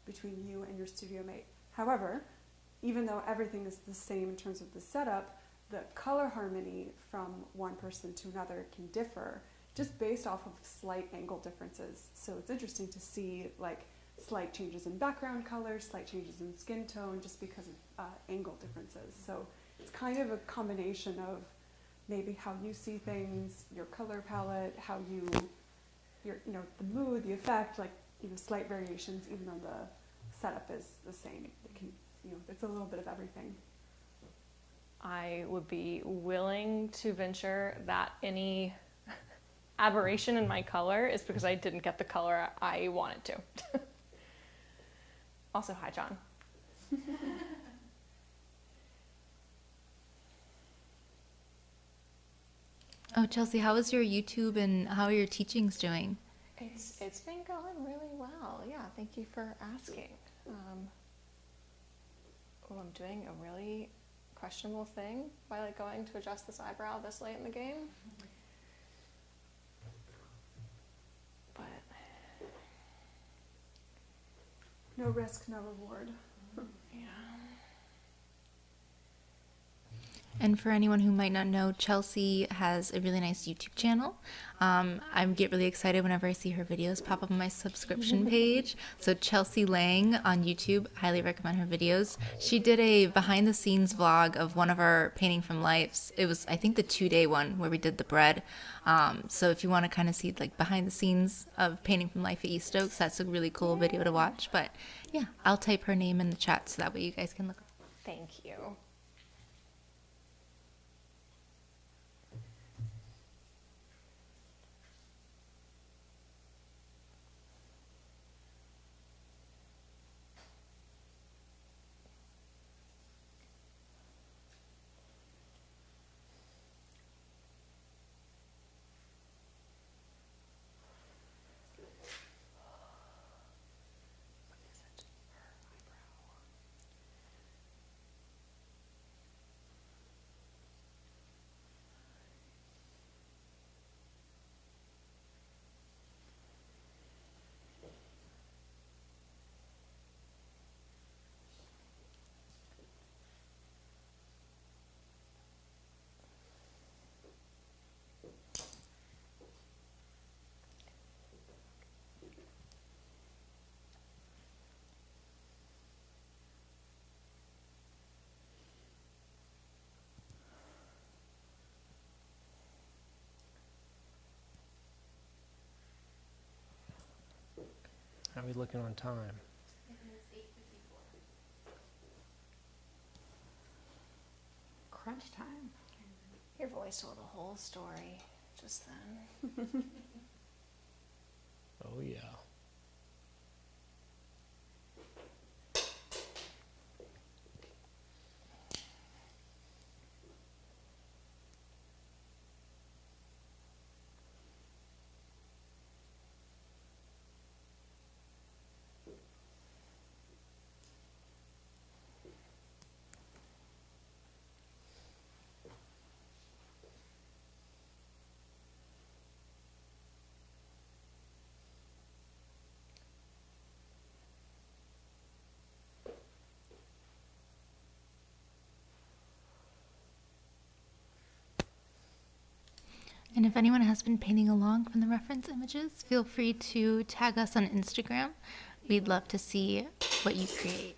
between you and your studio mate. However, even though everything is the same in terms of the setup, the color harmony from one person to another can differ just based off of slight angle differences. So it's interesting to see like slight changes in background color, slight changes in skin tone, just because of angle differences. So it's kind of a combination of maybe how you see things, your color palette, how you know, the mood, the effect, like, you know, slight variations, even though the setup is the same. It can, you know, it's a little bit of everything. I would be willing to venture that any aberration in my color is because I didn't get the color I wanted to. Also, hi, John. Oh, Chelsea, how is your YouTube and how are your teachings doing? It's been going really well. Yeah, thank you for asking. I'm doing a really questionable thing by like going to adjust this eyebrow this late in the game. But No risk, no reward. And for anyone who might not know, Chelsea has a really nice YouTube channel. I get really excited whenever I see her videos pop up on my subscription page. So Chelsea Lang on YouTube, highly recommend her videos. She did a behind the scenes vlog of one of our Painting from Lives. It was, I think, the 2-day one where we did the bread. So if you want to kind of see like behind the scenes of Painting from Life at East Oaks, that's a really cool video to watch. But yeah, I'll type her name in the chat so that way you guys can look. Thank you. How are we looking on time? It is 8:54. Crunch time. Your voice told a whole story just then. Oh yeah. And if anyone has been painting along from the reference images, feel free to tag us on Instagram. We'd love to see what you create.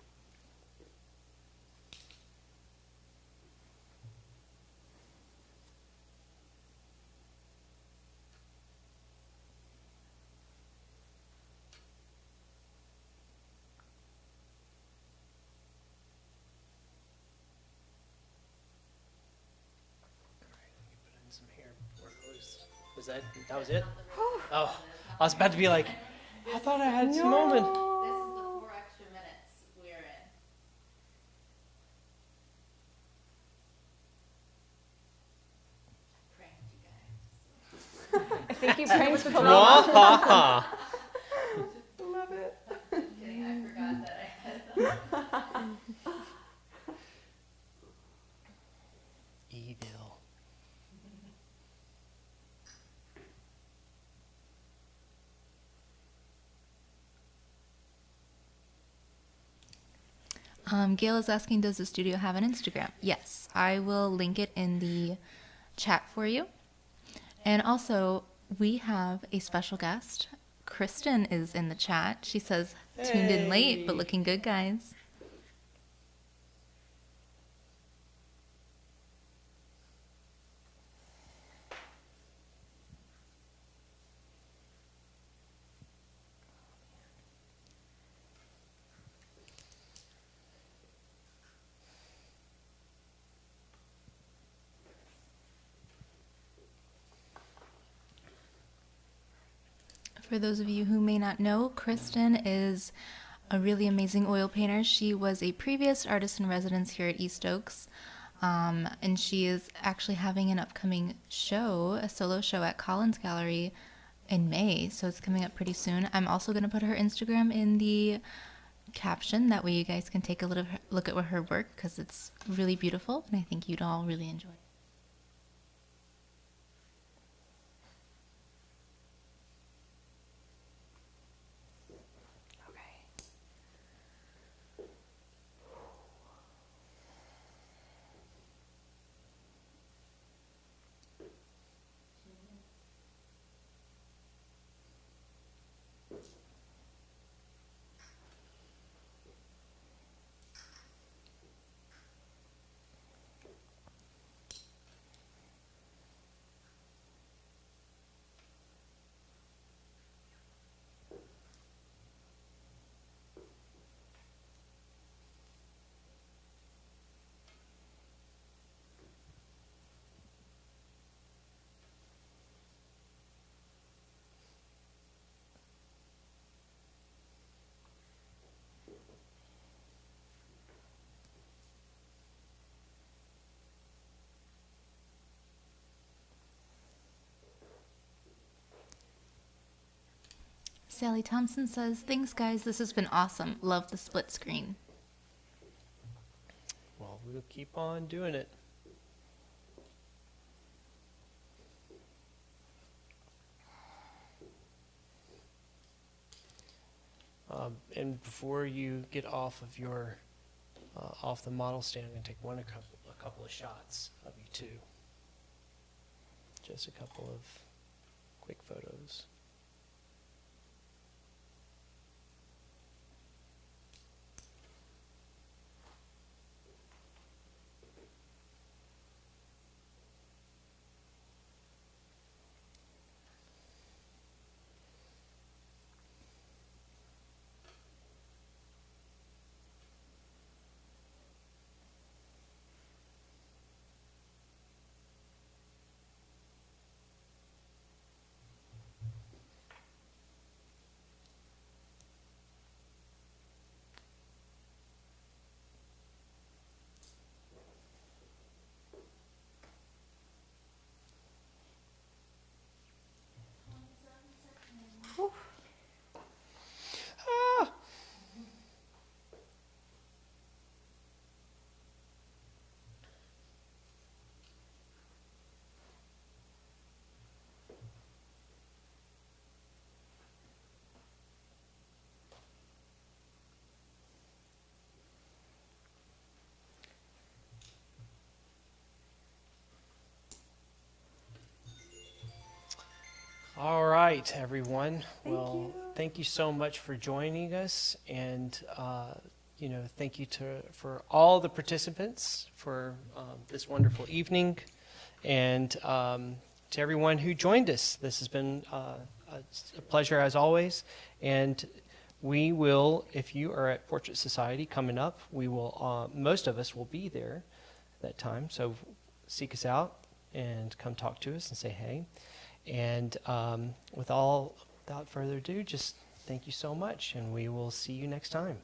Put in some hair before it goes. Was that was it? Oh, I was about to be like, I thought I had some moment. This is the 4 extra minutes we're in. Pranked you guys. I think you pranked Paloma. Wahaha. Love it. Kidding, I forgot that I had Evil. Gail is asking, does the studio have an Instagram? Yes, I will link it in the chat for you. And also, we have a special guest. Kristen is in the chat. She says, tuned in late, but Hey. looking good, guys. For those of you who may not know, Kristen is a really amazing oil painter. She was a previous artist in residence here at East Oaks, and she is actually having an upcoming show, a solo show at Collins Gallery in May, so it's coming up pretty soon. I'm also going to put her Instagram in the caption, that way you guys can take a little look at her work, because it's really beautiful, and I think you'd all really enjoy it. Okay. Sally Thompson says, thanks guys, this has been awesome. Love the split screen. Well, we'll keep on doing it. And before you get off of your off the model stand, I'm going to take a couple of shots of you too. Just a couple of quick photos. All right, everyone. Thank you so much for joining us, and thank you for all the participants for this wonderful evening, and to everyone who joined us. This has been a pleasure as always, and we will, if you are at Portrait Society coming up, we will. Most of us will be there at that time, so seek us out and come talk to us and say hey. And without further ado, just thank you so much, and we will see you next time.